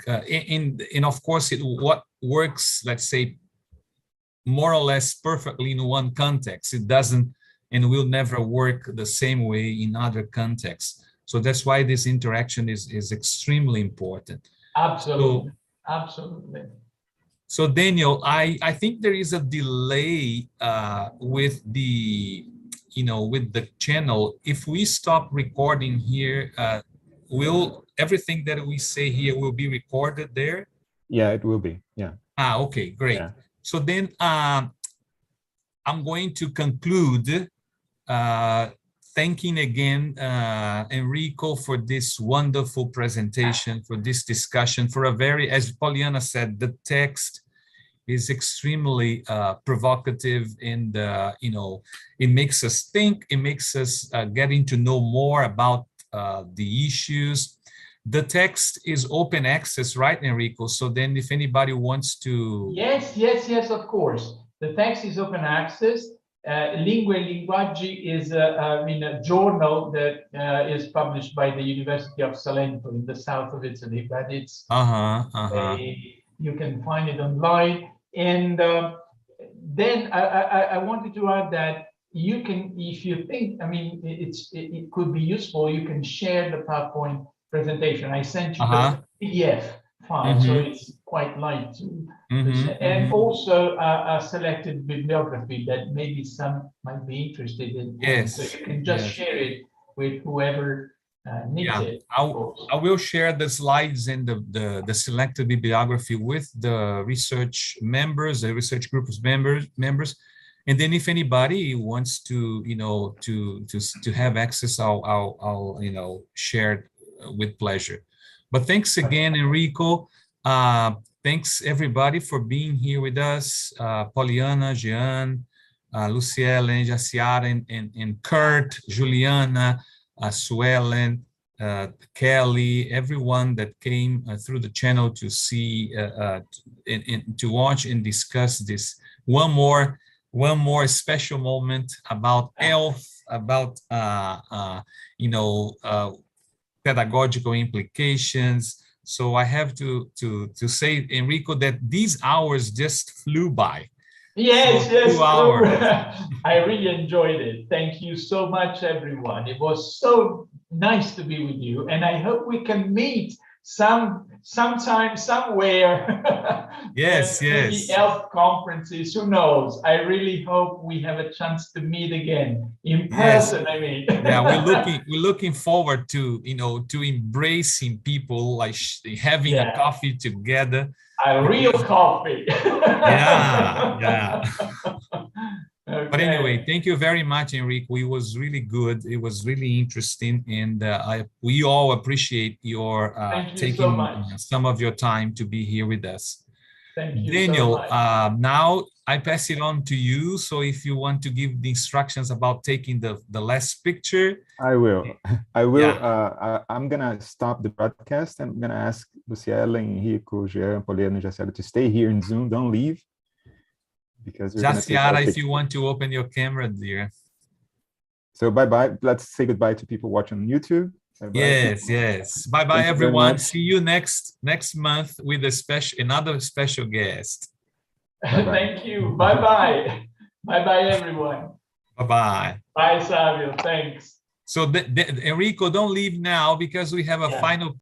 and of course what works, let's say, more or less perfectly in one context, it doesn't and will never work the same way in other contexts. So that's why this interaction is extremely important. Absolutely. Absolutely. So Daniel, I think there is a delay with the, you know, with the channel. If we stop recording here, will everything that we say here will be recorded there? Yeah, it will be. Yeah. Okay, great. Yeah. So then I'm going to conclude thanking again Enrico for this wonderful presentation, for this discussion, for a very, as Poliana said, the text is extremely provocative, and you know, it makes us think, it makes us getting to know more about the issues. The text is open access, right, Enrico? So then if anybody wants to... Yes, of course. The text is open access. Lingua e Linguaggi is a journal that is published by the University of Salento in the south of Italy, but it's you can find it online. And then I wanted to add that you can, if you think, I mean, it could be useful, you can share the PowerPoint presentation. I sent you the PDF file, so it's quite light to and also a selected bibliography that maybe some might be interested in. Yes. So you can just share it with whoever needs it. I will share the slides and the selected bibliography with the research members, the research group's members. And then if anybody wants to, you know, to have access, I'll you know, share it with pleasure. But thanks again, Enrico. Thanks everybody for being here with us. Poliana, Jean, Luciela, Jaciara, and Kurt, Juliana, Suellen, Kelly, everyone that came through the channel to see, and to watch and discuss this one more special moment about ELF, about you know, pedagogical implications. So I have to say, Enrico, that these hours just flew by. Yes, so yes, 2 hours. I really enjoyed it. Thank you so much, everyone. It was so nice to be with you, and I hope we can meet sometime, somewhere. Yes, maybe ELF conferences, who knows? I really hope we have a chance to meet again in person. I mean, yeah, we're looking forward to, you know, to embracing people, like having a coffee together. A real coffee. yeah. Okay. But anyway, thank you very much, Enrico. It was really good. It was really interesting, and we all appreciate your taking some of your time to be here with us. Thank you, Daniel. so much. Now I pass it on to you. So if you want to give the instructions about taking the last picture, I will. Yeah. I'm gonna stop the broadcast, and I'm gonna ask Luciela, Enrico, Jean, Poliana, and Jaciara to stay here in Zoom. Don't leave. Because Jaciara, if you want to open your camera, dear. So bye-bye. Let's say goodbye to people watching on YouTube. Bye-bye. Yes. Bye-bye, everyone. See you next month with another special guest. Bye-bye. Thank you. Bye-bye. Bye-bye, everyone. Bye-bye. Bye, Savio. Thanks. So Enrico, don't leave now, because we have a final